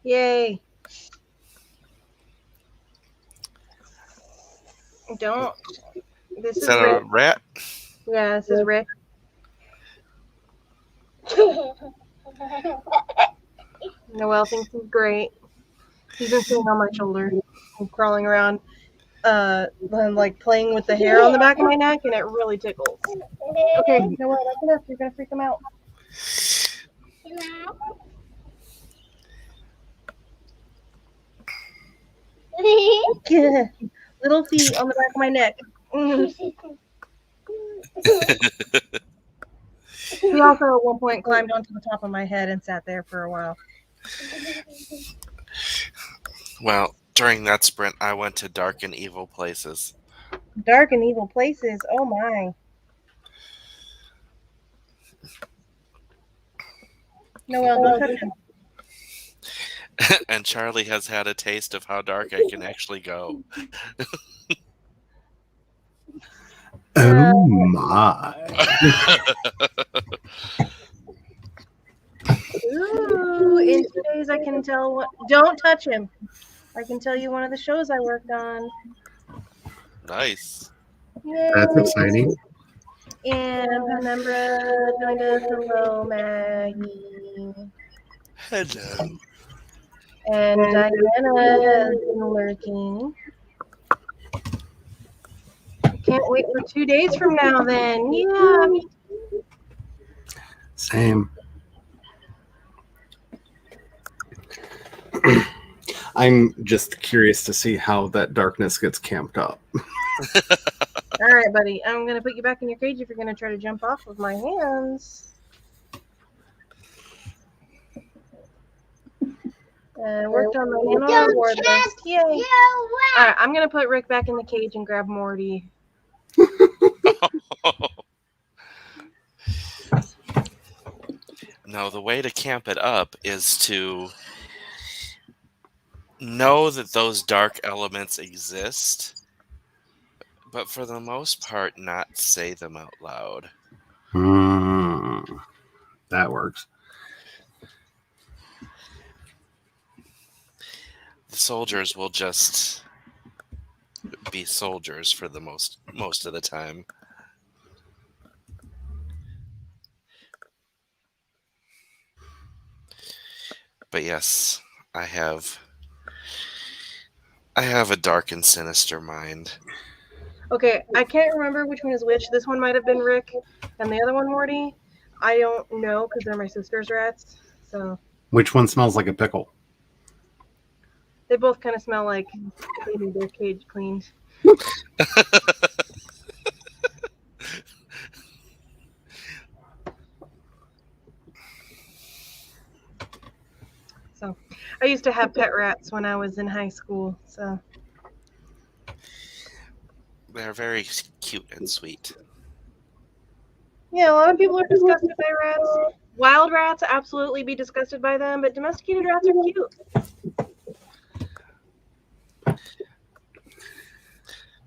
Yay. Don't. This Is is that Rick. a rat? Yeah, this is Rick. Noelle thinks he's great. He's been sitting on my shoulder and crawling around, and like playing with the hair on the back of my neck, and it really tickles. Okay, Noelle, that's enough. You're gonna freak him out. Little feet on the back of my neck. He also at one point climbed onto the top of my head and sat there for a while. Well, during that sprint, I went to dark and evil places. Dark and evil places. Oh my. Noelle, don't touch him. And Charlie has had a taste of how dark I can actually go. Oh my. Ooh, in 2 days I can tell what. Don't touch him. I can tell you one of the shows I worked on. Nice. Yay. That's exciting. And Penumbra joined us. Hello, Maggie. Hello. And Diana has been lurking. Can't wait for 2 days from now then. Yeah. Same. I'm just curious to see how that darkness gets camped up. All right, buddy. I'm going to put you back in your cage if you're going to try to jump off of my hands. Worked on my animal reward list. Yay. All right, I'm going to put Rick back in the cage and grab Morty. No, the way to camp it up is to know that those dark elements exist, but for the most part, not say them out loud. That works. The soldiers will just be soldiers for the most of the time. But yes, I have a dark and sinister mind. Okay, I can't remember which one is which. This one might have been Rick, and the other one Morty. I don't know because they're my sister's rats. So Which one smells like a pickle? they both kind of smell like they need their cage cleaned. So I used to have pet rats when I was in high school. So They're very cute and sweet. yeah, a lot of people are disgusted by rats. Wild rats, absolutely be disgusted by them, but domesticated rats are cute.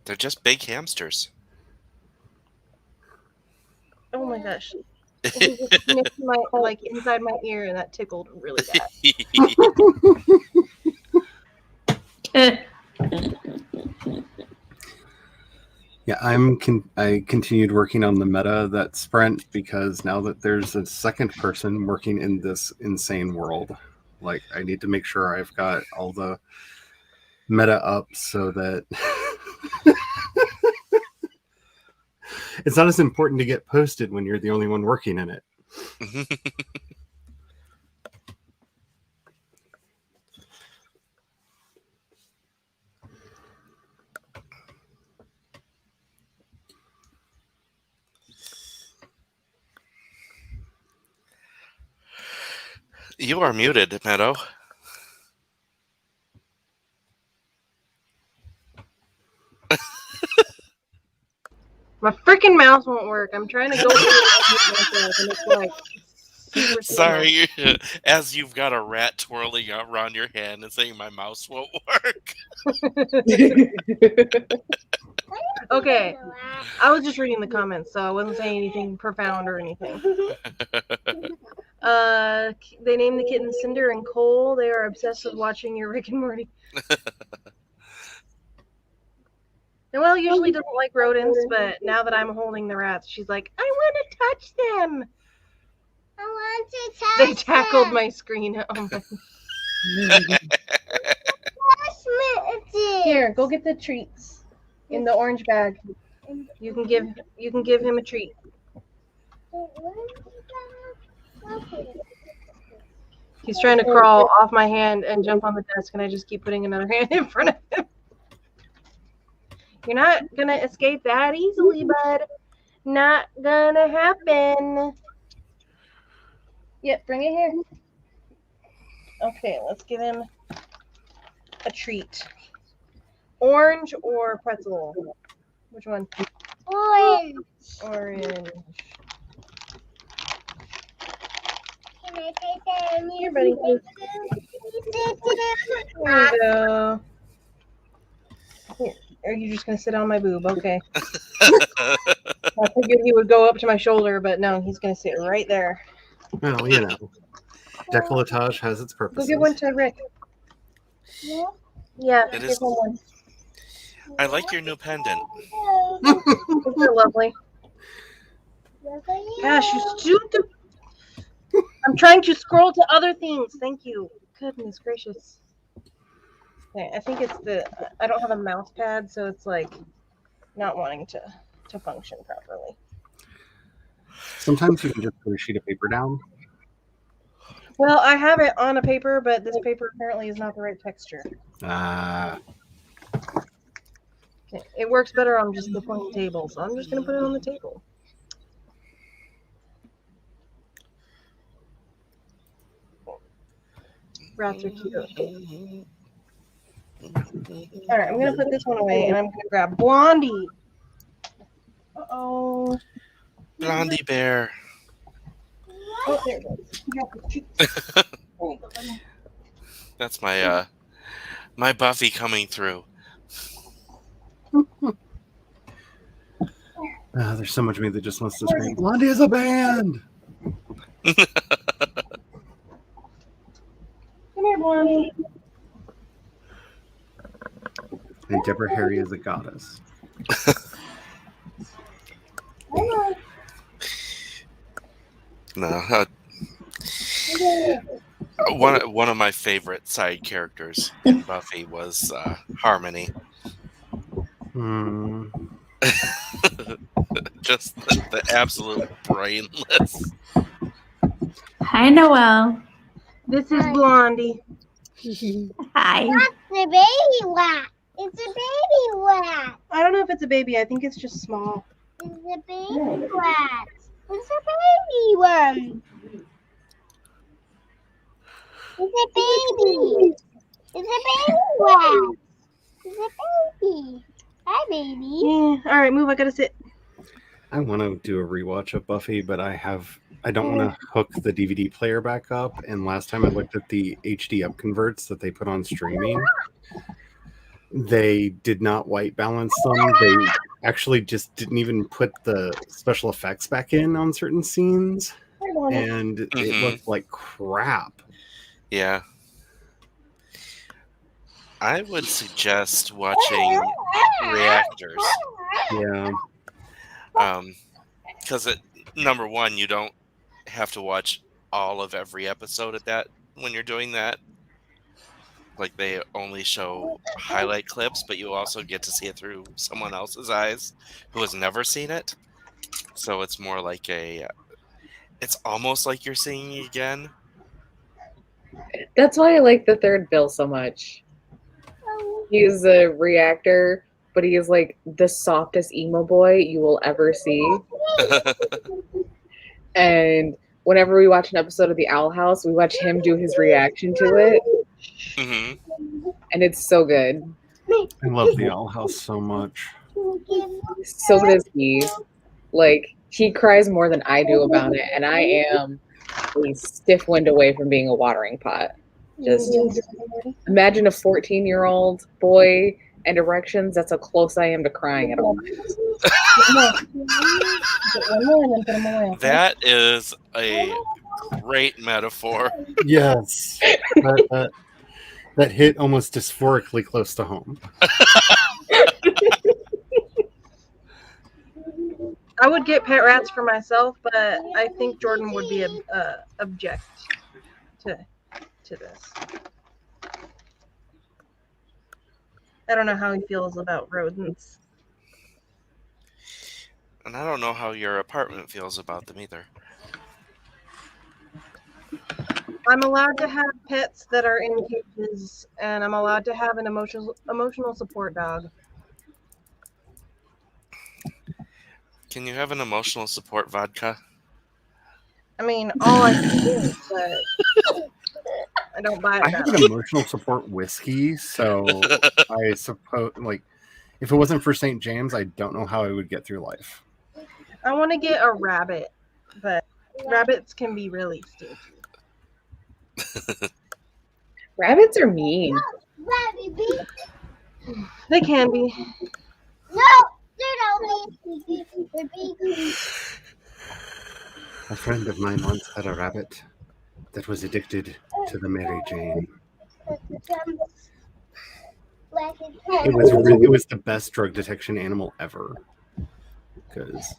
They're just big hamsters. Oh my gosh. He just sniffed my like inside my ear and that tickled really bad. Yeah, I continued working on the meta that sprint because now that there's a second person working in this insane world, like I need to make sure I've got all the meta up so that it's not as important to get posted when you're the only one working in it. You are muted, Meadow. My freaking mouse won't work. I'm trying to go myself and it's like super Sorry, as you've got a rat twirling around your hand and saying my mouse won't work. Okay, I was just reading the comments, so I wasn't saying anything profound or anything. They named the kittens Cinder and Cole. They are obsessed with watching your Rick and Morty. Noelle usually doesn't like rodents, but now that I'm holding the rats, she's like, I want to touch them. I want to touch They tackled my screen. Oh my. Here, go get the treats in the orange bag. You can give him a treat. He's trying to crawl off my hand and jump on the desk, and I just keep putting another hand in front of him. You're not gonna escape that easily, bud. Not gonna happen. Yep, bring it here. Okay, let's give him a treat. Orange or pretzel? Which one? Orange. Orange. Can I take that? Here, buddy. There you go. Here. Are you just gonna sit on my boob? Okay. I figured he would go up to my shoulder, but no, he's gonna sit right there. Well, you know, decolletage has its Go purposes. give one to Rick. Yeah. Yeah, It give is- him one. I like your new pendant. They're lovely. Gosh, you stupid. I'm trying to scroll to other things. Thank you. Goodness gracious. Okay, I think it's I don't have a mouse pad, so it's like not wanting to function properly. Sometimes you can just put a sheet of paper down. Well, I have it on a paper, but this paper apparently is not the right texture. Okay, it works better on just the plain table, so I'm just going to put it on the table. Rats are cute. All right, I'm going to put this one away, and I'm going to grab Blondie. Uh-oh. Blondie bear. Oh, there it goes. You got the treats. That's my my Buffy coming through. There's so much of me that just wants to scream, Blondie is a band! Come here, Blondie. And Deborah Harry is a goddess. No, one of my favorite side characters in Buffy was Harmony. Just the absolute brainless. Hi, Noelle. This is Blondie. Hi. That's the baby rat. It's a baby rat. I don't know if it's a baby. I think it's just small. It's a baby rat. It's a baby one. It's a baby. It's a baby rat. It's a baby. Hi, baby. Yeah. All right, move. I gotta sit. I want to do a rewatch of Buffy, but I don't want to hook the DVD player back up. And last time I looked at the HD upconverts that they put on streaming, they did not white balance them. They actually just didn't even put the special effects back in on certain scenes, and it looked like crap. Yeah. I would suggest watching Reactors. Yeah. Because number one, you don't have to watch all of every episode at that when you're doing that. Like, they only show highlight clips, but you also get to see it through someone else's eyes who has never seen it. So it's more like it's almost like you're seeing it again. That's why I like the third Bill so much. He's a reactor, but he is like the softest emo boy you will ever see. And whenever we watch an episode of The Owl House, we watch him do his reaction to it. Mm-hmm. And it's so good. I love the Owl House so much. So does he. Like, he cries more than I do about it, and I am a stiff wind away from being a watering pot. Just imagine a 14-year-old boy and erections. That's how close I am to crying at all times. That is a great metaphor. Yes. That hit almost dysphorically close to home. I would get pet rats for myself, but I think Jordan would be object to this. I don't know how he feels about rodents. And I don't know how your apartment feels about them either. I'm allowed to have pets that are in cages, and I'm allowed to have an emotional support dog. Can you have an emotional support vodka? I mean, all I can do, but I don't buy it I that have way. an emotional support whiskey, so I suppose, like, if it wasn't for St. James, I don't know how I would get through life. I want to get a rabbit, but rabbits can be really stinky. Rabbits are mean. Rabbit bee. They can be. No, they don't be. A friend of mine once had a rabbit that was addicted to the Mary Jane. It was the best drug detection animal ever, because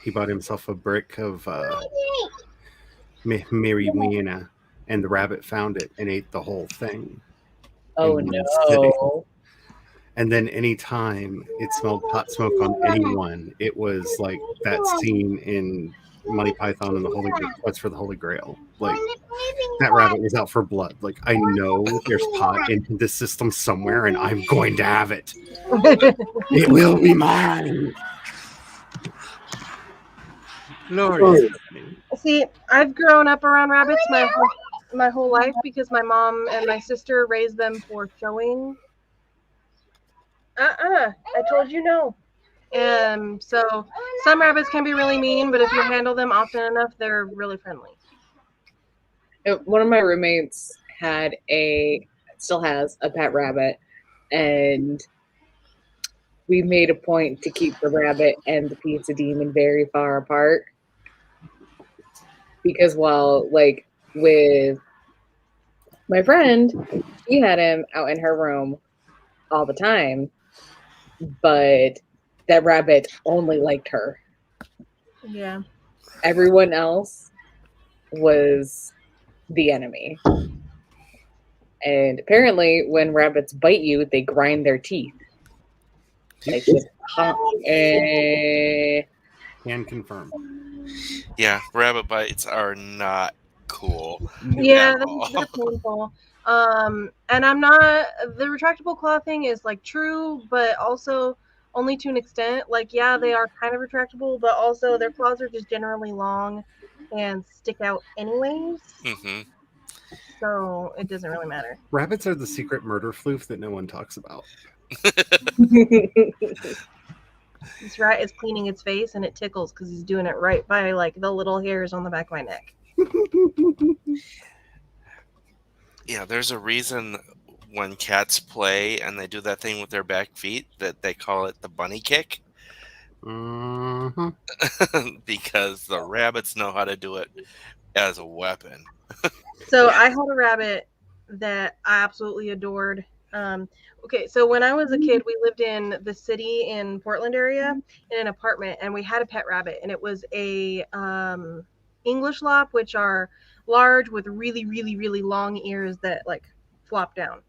he bought himself a brick of marijuana, and the rabbit found it and ate the whole thing. Oh in one sitting. no. And then anytime it smelled pot smoke on anyone, it was like that scene in Monty Python and the Holy Grail. What's for the Holy Grail? Like, that rabbit was out for blood. Like, I know there's pot in this system somewhere, and I'm going to have it. It will be mine. Glorious. See, I've grown up around rabbits my whole life because my mom and my sister raised them for showing. I told you no. So some rabbits can be really mean, but if you handle them often enough, they're really friendly. One of my roommates still has a pet rabbit, and we made a point to keep the rabbit and the pizza demon very far apart. Because while, like, with my friend, she had him out in her room all the time, but that rabbit only liked her. Yeah. Everyone else was the enemy. And apparently, when rabbits bite you, they grind their teeth. Like, Can confirm. Yeah, rabbit bites are not cool. Yeah, at all. they're painful. And I'm not, the retractable claw thing is like true, but also only to an extent. Like, yeah, they are kind of retractable, but also their claws are just generally long and stick out anyways. Mm-hmm. So it doesn't really matter. Rabbits are the secret murder floof that no one talks about. This rat is cleaning its face and it tickles because he's doing it right by like the little hairs on the back of my neck. Yeah, there's a reason when cats play and they do that thing with their back feet that they call it the bunny kick. Mm-hmm. Because the rabbits know how to do it as a weapon. So I had a rabbit that I absolutely adored. Okay, so when I was a kid, we lived in the city in Portland area in an apartment, and we had a pet rabbit, and it was a English lop, which are large with really, really, really long ears that like flop down.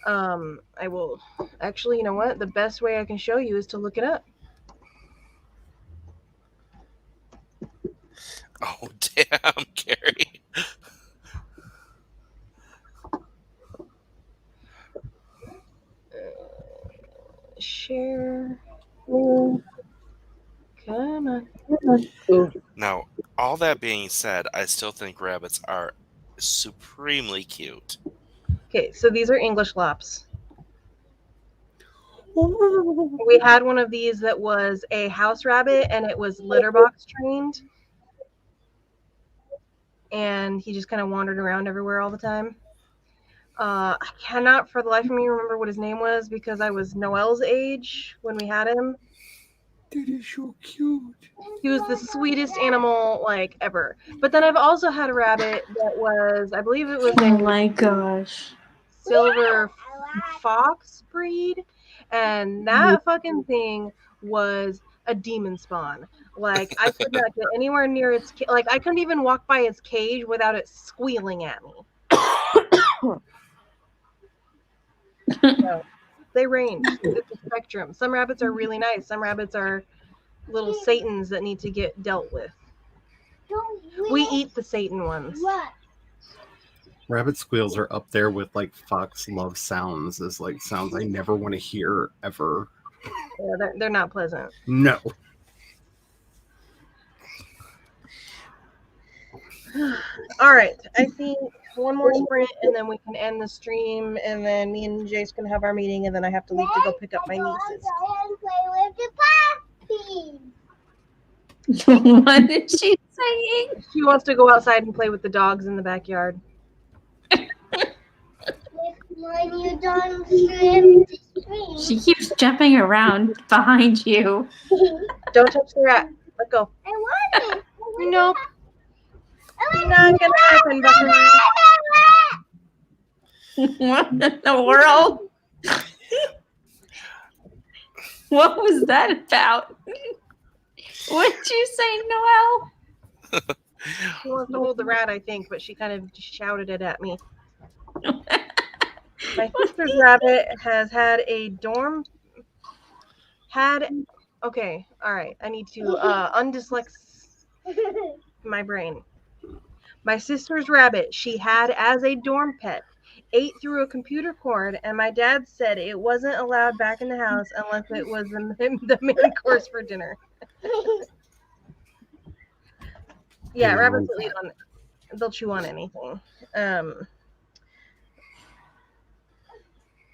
I will actually, you know what? The best way I can show you is to look it up. Oh, damn, Carrie. Share. Come on. Now, all that being said, I still think rabbits are supremely cute. Okay, so these are English lops. We had one of these that was a house rabbit, and it was litter box trained. And he just kind of wandered around everywhere all the time. I cannot for the life of me remember what his name was because I was Noel's age when we had him. That is so cute. He was the sweetest animal like ever. But then I've also had a rabbit that was, I believe it was Oh a my gosh. silver fox breed, and that fucking thing was a demon spawn. Like I could not get anywhere near its like I couldn't even walk by its cage without it squealing at me. So, they range. It's a spectrum. Some rabbits are really nice. Some rabbits are little satans that need to get dealt with. We eat the Satan ones. Rabbit squeals are up there with like fox love sounds as like sounds I never want to hear ever. Yeah, they're not pleasant. No. All right, I think one more sprint and then we can end the stream, and then me and Jayce can have our meeting, and then I have to leave to go pick up my nieces. What is she saying? She wants to go outside and play with the dogs in the backyard. When you don't swim the stream. She keeps jumping around behind you. Don't touch the rat. Let go. I want it. Nope. Not gonna happen, Buckaroo. What in the world? What was that about? What did you say, Noelle? She wants to hold the rat, I think, but she kind of just shouted it at me. My sister's rabbit has had a dorm. Okay, all right. I need to undyslex my brain. My sister's rabbit, she had as a dorm pet, ate through a computer cord, and my dad said it wasn't allowed back in the house unless it was the main course for dinner. Yeah, rabbits will eat on. They'll chew on anything.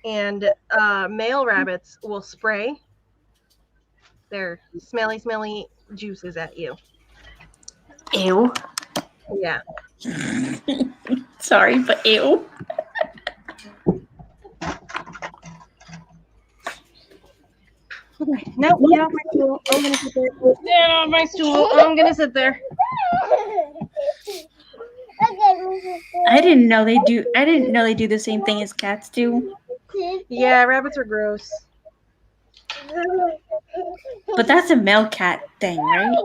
And male rabbits will spray their smelly juices at you. Ew. Yeah. Sorry, but ew. No, get off my stool. I'm gonna sit there. Get off my stool. I'm gonna sit there. I didn't know they do the same thing as cats do. Yeah, rabbits are gross. But that's a male cat thing, right?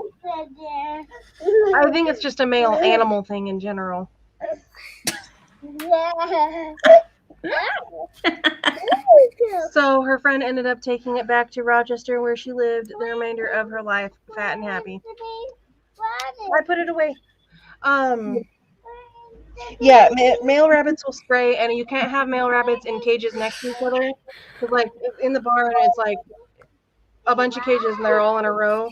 I think it's just a male animal thing in general. So her friend ended up taking it back to Rochester, where she lived the remainder of her life, fat and happy. I put it away. Yeah, male rabbits will spray, and you can't have male rabbits in cages next to each other. Cause like in the barn, it's like a bunch of cages, and they're all in a row,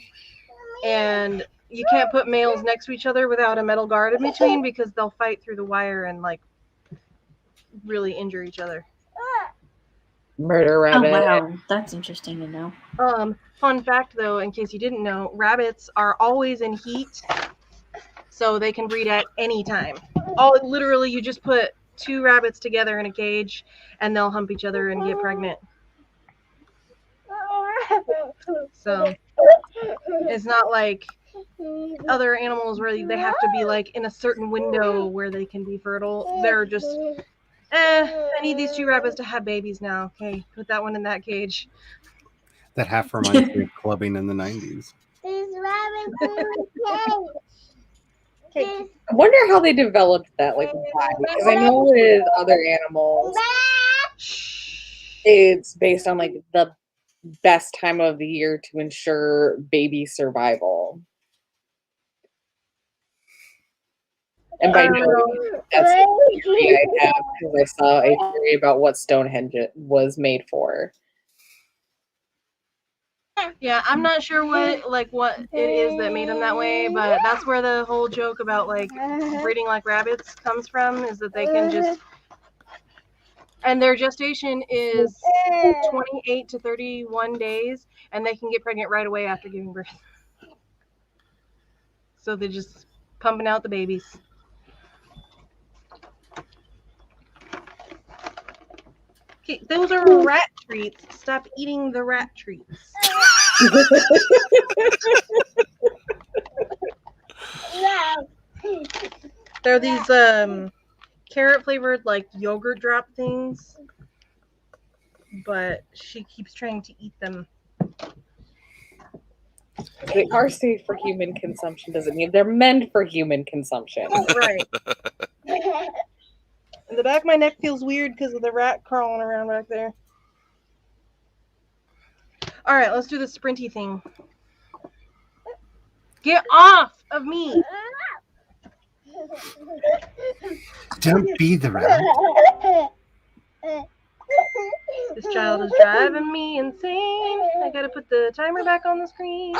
and you can't put males next to each other without a metal guard in between, because they'll fight through the wire and like really injure each other. Murder Oh rabbit. wow, that's interesting to know. Fun fact though, in case you didn't know, rabbits are always in heat, so they can breed at any time. Literally, you just put two rabbits together in a cage, and they'll hump each other and get pregnant. So it's not like other animals where they have to be like in a certain window where they can be fertile. They're just, I need these two rabbits to have babies now. Okay, put that one in that cage. That half reminds me of clubbing in the 90s. These rabbits in the cage. Okay. I wonder how they developed that, like why? Because I know with other animals, it's based on like the best time of the year to ensure baby survival. And by no, that's the theory I have, because I saw a theory about what Stonehenge was made for. Yeah, I'm not sure what it is that made them that way, but that's where the whole joke about like breeding like rabbits comes from, is that they can just, and their gestation is 28 to 31 days, and they can get pregnant right away after giving birth. So they're just pumping out the babies. Okay, those are rat treats. Stop eating the rat treats. There are these carrot flavored like yogurt drop things, but she keeps trying to eat them. They are safe for human consumption doesn't mean they're meant for human consumption. Right. And the back of my neck feels weird because of the rat crawling around back there. All right, let's do the sprinty thing. Get off of me! Don't be the rat. This child is driving me insane. I gotta put the timer back on the screen.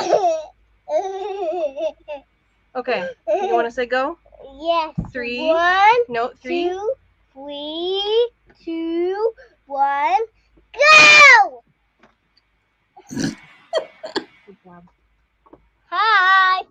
Okay, you want to say go? Yes. 3. One, No, 3. 2, 3, 2, 1, go! Good job. Hi.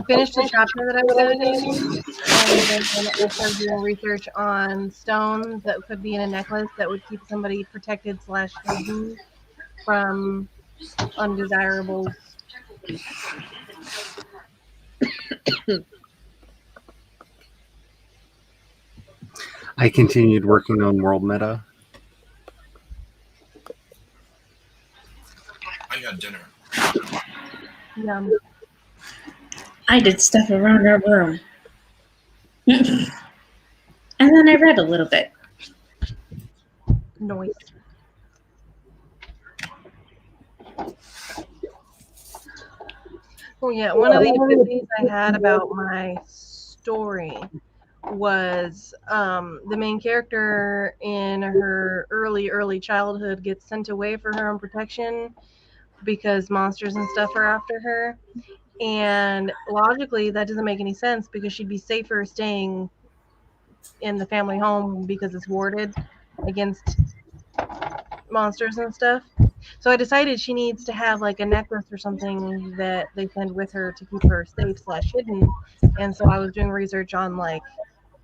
finished the chapter that I was editing, and then I started doing research on stones that could be in a necklace that would keep somebody protected / hidden from undesirables. I continued working on world meta. I got dinner. Yum. I did stuff around our room. And then I read a little bit. Noise. Oh yeah, one of the epiphanies I had about my story was the main character in her early childhood gets sent away for her own protection because monsters and stuff are after her. And logically, that doesn't make any sense because she'd be safer staying in the family home because it's warded against monsters and stuff. So I decided she needs to have like a necklace or something that they send with her to keep her safe / hidden. And so I was doing research on like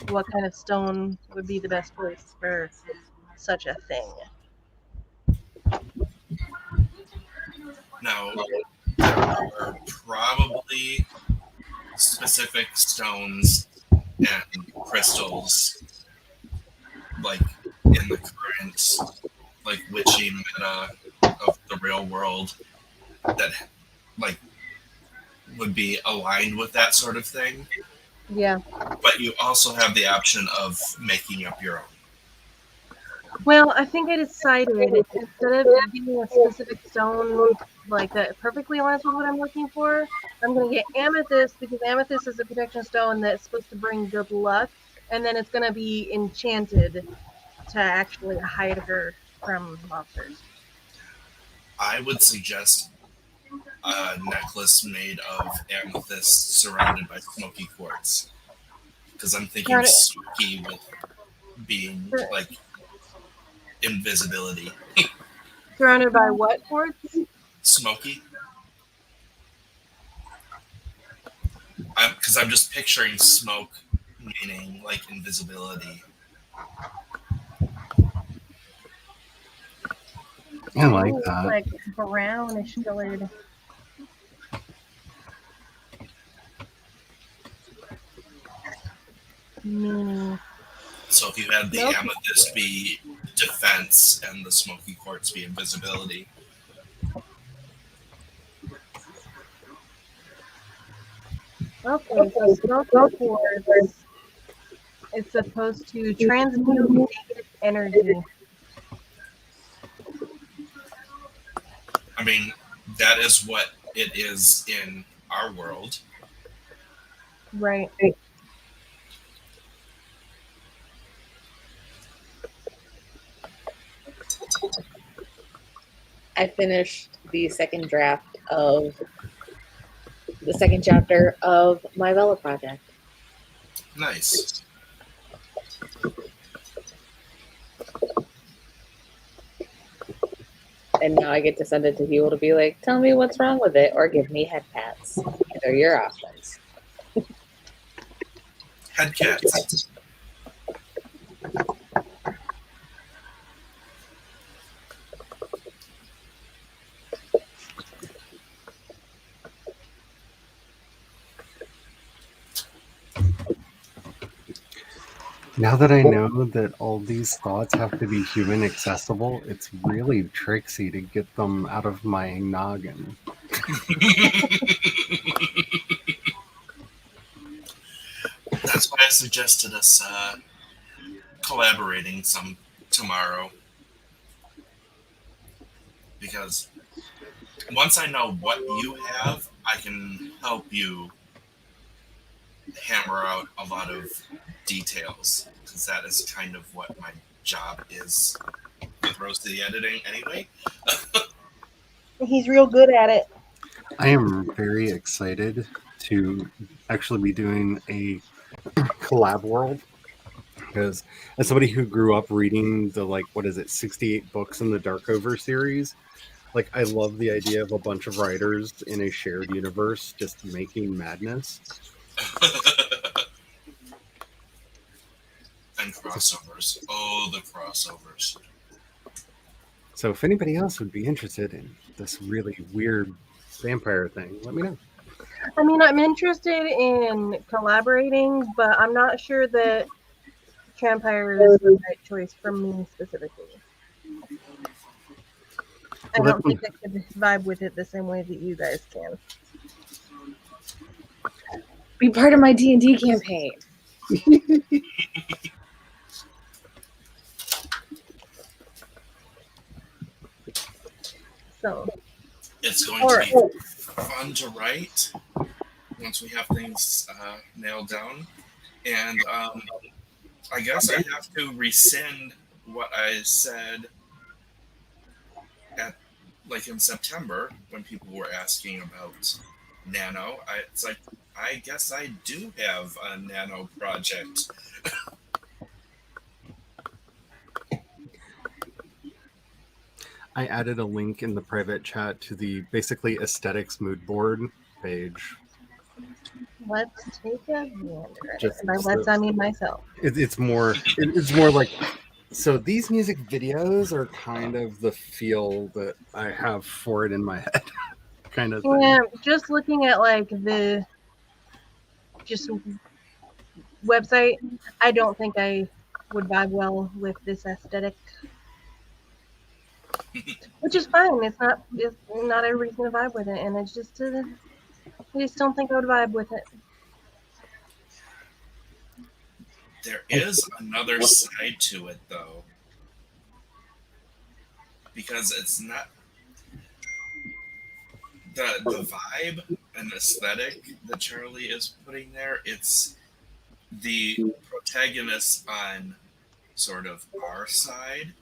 what kind of stone would be the best choice for such a thing. Now, there are probably specific stones and crystals, like in the current, like witchy meta of the real world, that like would be aligned with that sort of thing. Yeah. But you also have the option of making up your own. Well, I think I decided instead of getting a specific stone like that perfectly aligns with what I'm looking for, I'm going to get amethyst because amethyst is a protection stone that's supposed to bring good luck, and then it's going to be enchanted to actually hide her from monsters. I would suggest a necklace made of amethyst surrounded by smoky quartz, because I'm thinking Got it. smoky with being like invisibility. Surrounded by what quartz? Smoky. Because I'm just picturing smoke, meaning like invisibility. I like Ooh, that. like brownish colored. Meaning. So if you had the Nope. amethyst be defense and the smoky quartz be invisibility. Okay, so smoke quartz is supposed to transmute negative energy. I mean, that is what it is in our world. Right. I finished the second draft of the second chapter of my Vela project. Nice. And now I get to send it to people to be like, tell me what's wrong with it or give me head pats. They're your options. Head cats. Now that I know that all these thoughts have to be human accessible, it's really tricksy to get them out of my noggin. That's why I suggested us collaborating some tomorrow. Because once I know what you have, I can help you hammer out a lot of details. Because that is kind of what my job is with Roasty editing anyway. He's real good at it. I am very excited to actually be doing a collab world, because as somebody who grew up reading the 68 books in the Darkover series, Like, I love the idea of a bunch of writers in a shared universe just making madness. And crossovers. Oh, the crossovers. So if anybody else would be interested in this really weird vampire thing, let me know. I mean, I'm interested in collaborating, but I'm not sure that Trampire is the right choice for me specifically. I Well, don't think I could vibe with it the same way that you guys can. Be part of my D&D campaign. So It's going to be fun to write once we have things nailed down. And I guess I have to rescind what I said at in September when people were asking about Nano. It's like, I guess I do have a Nano project. I added a link in the private chat to the basically aesthetics mood board page. let's take a gander. Just And by let's, I mean myself. It's more like, so these music videos are kind of the feel that I have for it in my head, kind of thing. Yeah, just looking at like the just website, I don't think I would vibe well with this aesthetic. Which is fine. It's not a reason to vibe with it, and it's just I just don't think I would vibe with it. There is another side to it, though, because it's not the vibe and aesthetic that Charlie is putting there. It's the protagonists on sort of our side,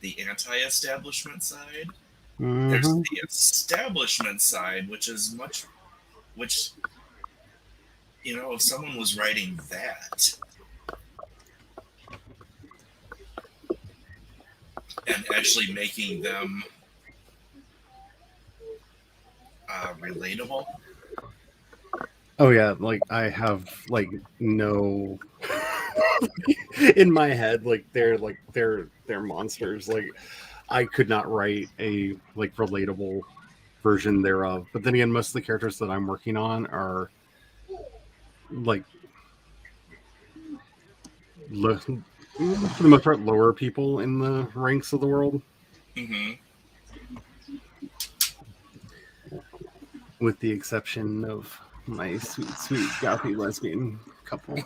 the anti-establishment side. Mm-hmm. There's the establishment side, which if someone was writing that and actually making them relatable. Oh yeah, like I have no in my head, they're monsters. Like I could not write a relatable version thereof. But then again, most of the characters that I'm working on are for the most part lower people in the ranks of the world. Mm-hmm. With the exception of my sweet, sweet gothy lesbian couple.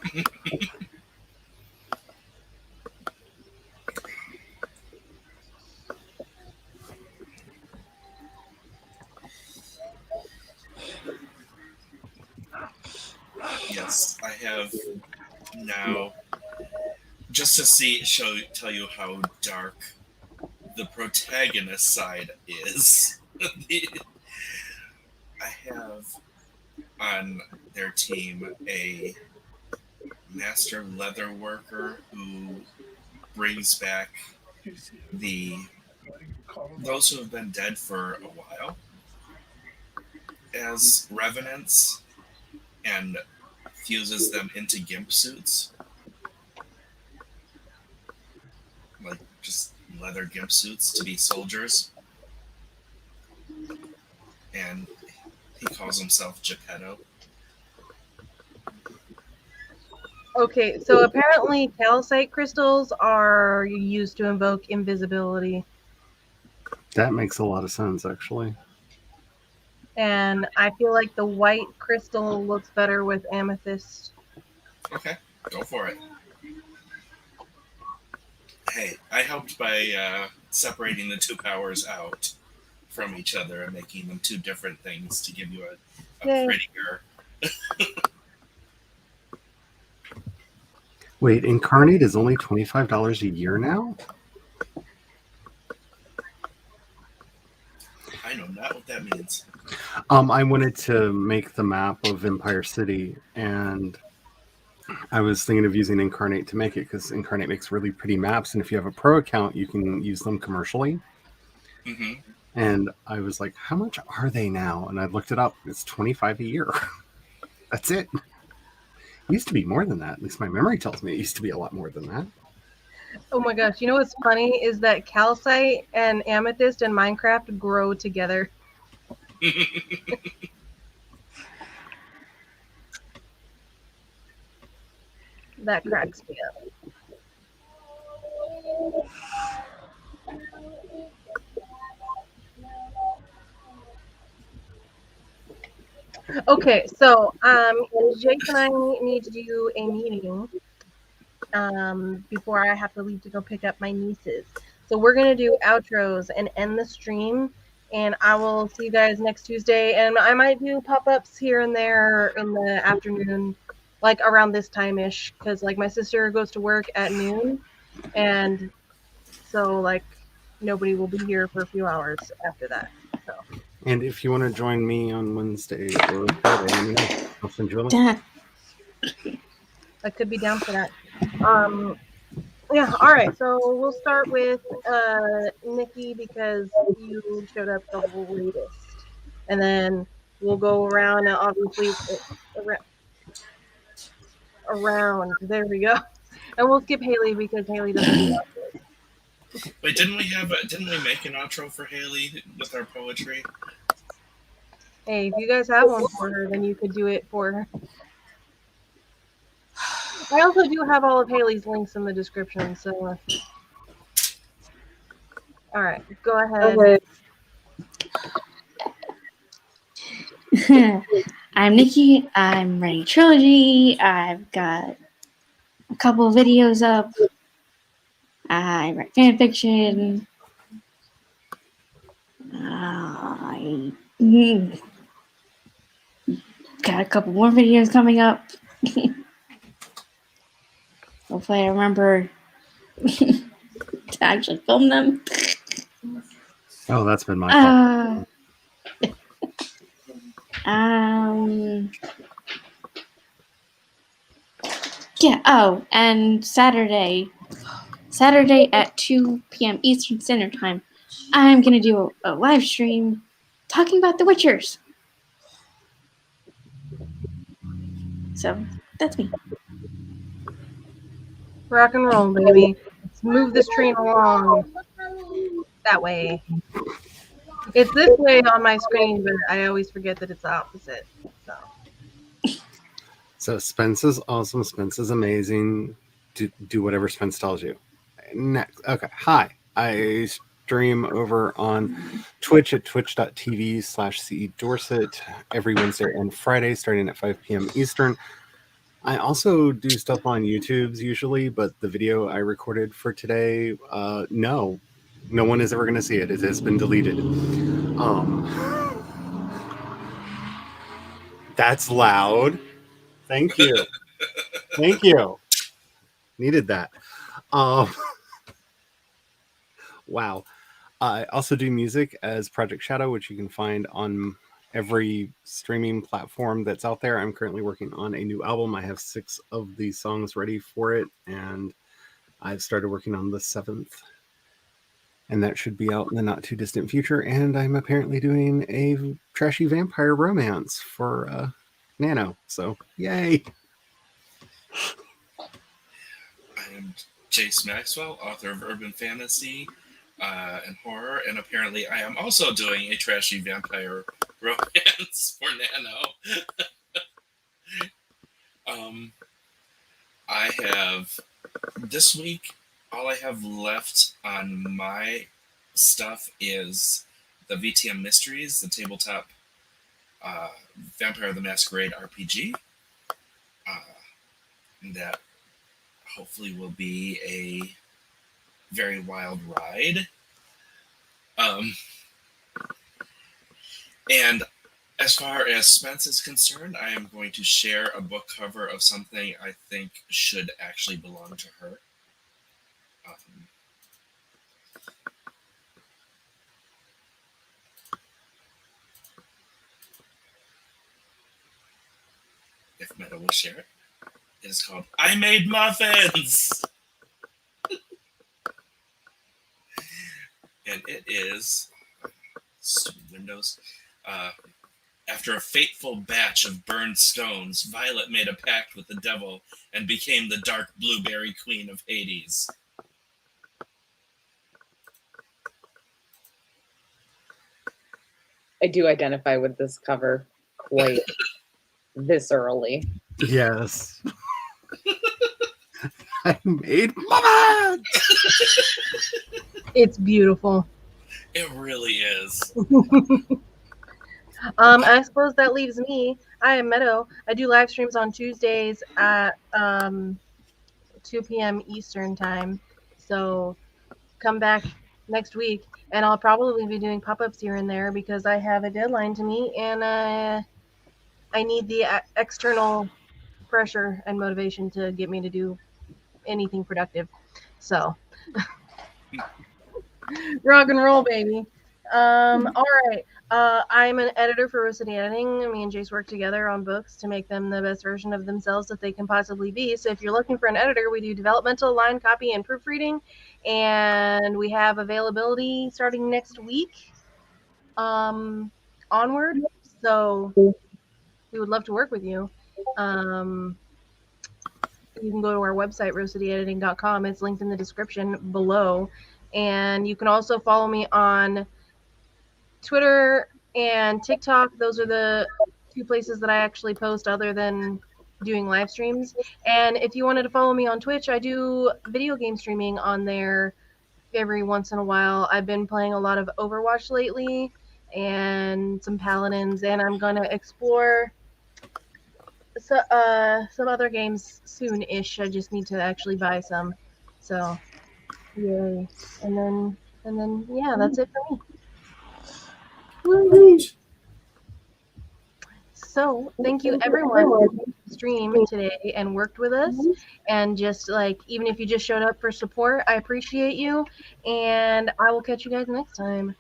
Yes, I have now, just to tell you how dark the protagonist side is. I have on their team a master leather worker who brings back those who have been dead for a while as revenants and fuses them into gimp suits, just leather gimp suits to be soldiers, and he calls himself Geppetto. Okay, so apparently calcite crystals are used to invoke invisibility. That makes a lot of sense, actually. And I feel like the white crystal looks better with amethyst. Okay, go for it. Hey, I helped by separating the two powers out from each other and making them two different things to give you a prettier. Wait, Incarnate is only $25 a year now? I know not what that means. I wanted to make the map of Empire City, and I was thinking of using Incarnate to make it because Incarnate makes really pretty maps, and if you have a pro account, you can use them commercially. Mm-hmm. And I was like, how much are they now? And I looked it up. It's $25 a year. That's it. It used to be more than that. At least my memory tells me it used to be a lot more than that. Oh my gosh, you know what's funny is that calcite and amethyst in Minecraft grow together. That cracks me up. Okay, so Jayce and I need to do a meeting before I have to leave to go pick up my nieces. So we're gonna do outros and end the stream, and I will see you guys next Tuesday. And I might do pop-ups here and there in the afternoon, like around this time-ish, because like my sister goes to work at noon, and so like nobody will be here for a few hours after that. So And if you want to join me on Wednesday or Friday, let me know. I'll send you a link. Dad. I could be down for that. Yeah, all right. So we'll start with Nikki because you showed up the latest, and then we'll go around. And obviously, around. There we go. And we'll skip Haley because Haley doesn't do outros. Wait, didn't we make an outro for Haley with our poetry? Hey, if you guys have one for her, then you could do it for her. I also do have all of Haley's links in the description, so. All right, go ahead. Okay. I'm Nikki. I'm writing trilogy. I've got a couple of videos up. I write fan fiction. I got a couple more videos coming up. Hopefully I remember to actually film them. Oh, that's been my fault. Yeah. Oh, and Saturday at 2 p.m. Eastern Standard Time, I'm gonna do a live stream talking about The Witchers. So that's me. Rock and roll, baby. Let's move this train along. That way. It's this way on my screen, but I always forget that it's the opposite. So Spence is awesome. Spence is amazing. Do whatever Spence tells you. Next. Okay. Hi. I stream over on Twitch at twitch.tv/CE Dorsett every Wednesday and Friday starting at 5 p.m. Eastern. I also do stuff on YouTube's usually, but the video I recorded for today, no one is ever going to see it. It has been deleted. That's loud. Thank you. Thank you. Needed that. Wow. I also do music as Project Shadow, which you can find on every streaming platform that's out there. I'm currently working on a new album. I have 6 of the songs ready for it, and I've started working on the 7th. And that should be out in the not too distant future. And I'm apparently doing a trashy vampire romance for Nano. So, yay. I am Jayce Maxwell, author of urban fantasy and horror, and apparently I am also doing a trashy vampire romance for Nano. I have this week. All I have left on my stuff is the VTM Mysteries, the tabletop Vampire the Masquerade RPG. That hopefully will be a very wild ride. And as far as Spence is concerned, I am going to share a book cover of something I think should actually belong to her. If Meadow will share it. It is called I Made Muffins! And it is stupid windows. After a fateful batch of burned stones, Violet made a pact with the devil and became the dark blueberry queen of Hades. I do identify with this cover quite viscerally. Yes. I made mama. It's beautiful. It really is. I suppose that leaves me. I am Meadow. I do live streams on Tuesdays at 2 p.m. Eastern time. So come back next week, and I'll probably be doing pop-ups here and there because I have a deadline to meet, and I need the external pressure and motivation to get me to do anything productive. So rock and roll, baby. All right. I'm an editor for Rose City Editing. Me and Jayce work together on books to make them the best version of themselves that they can possibly be. So if you're looking for an editor, we do developmental, line copy, and proofreading. And we have availability starting next week onward. So we would love to work with you. You can go to our website, rosecityediting.com. It's linked in the description below. And you can also follow me on Twitter and TikTok. Those are the two places that I actually post other than doing live streams. And if you wanted to follow me on Twitch, I do video game streaming on there every once in a while. I've been playing a lot of Overwatch lately and some Paladins, and I'm going to explore some other games soon-ish. I just need to actually buy some. So, yay. And then yeah, that's it for me. So thank you everyone who streamed today and worked with us, and just like even if you just showed up for support, I appreciate you, and I will catch you guys next time.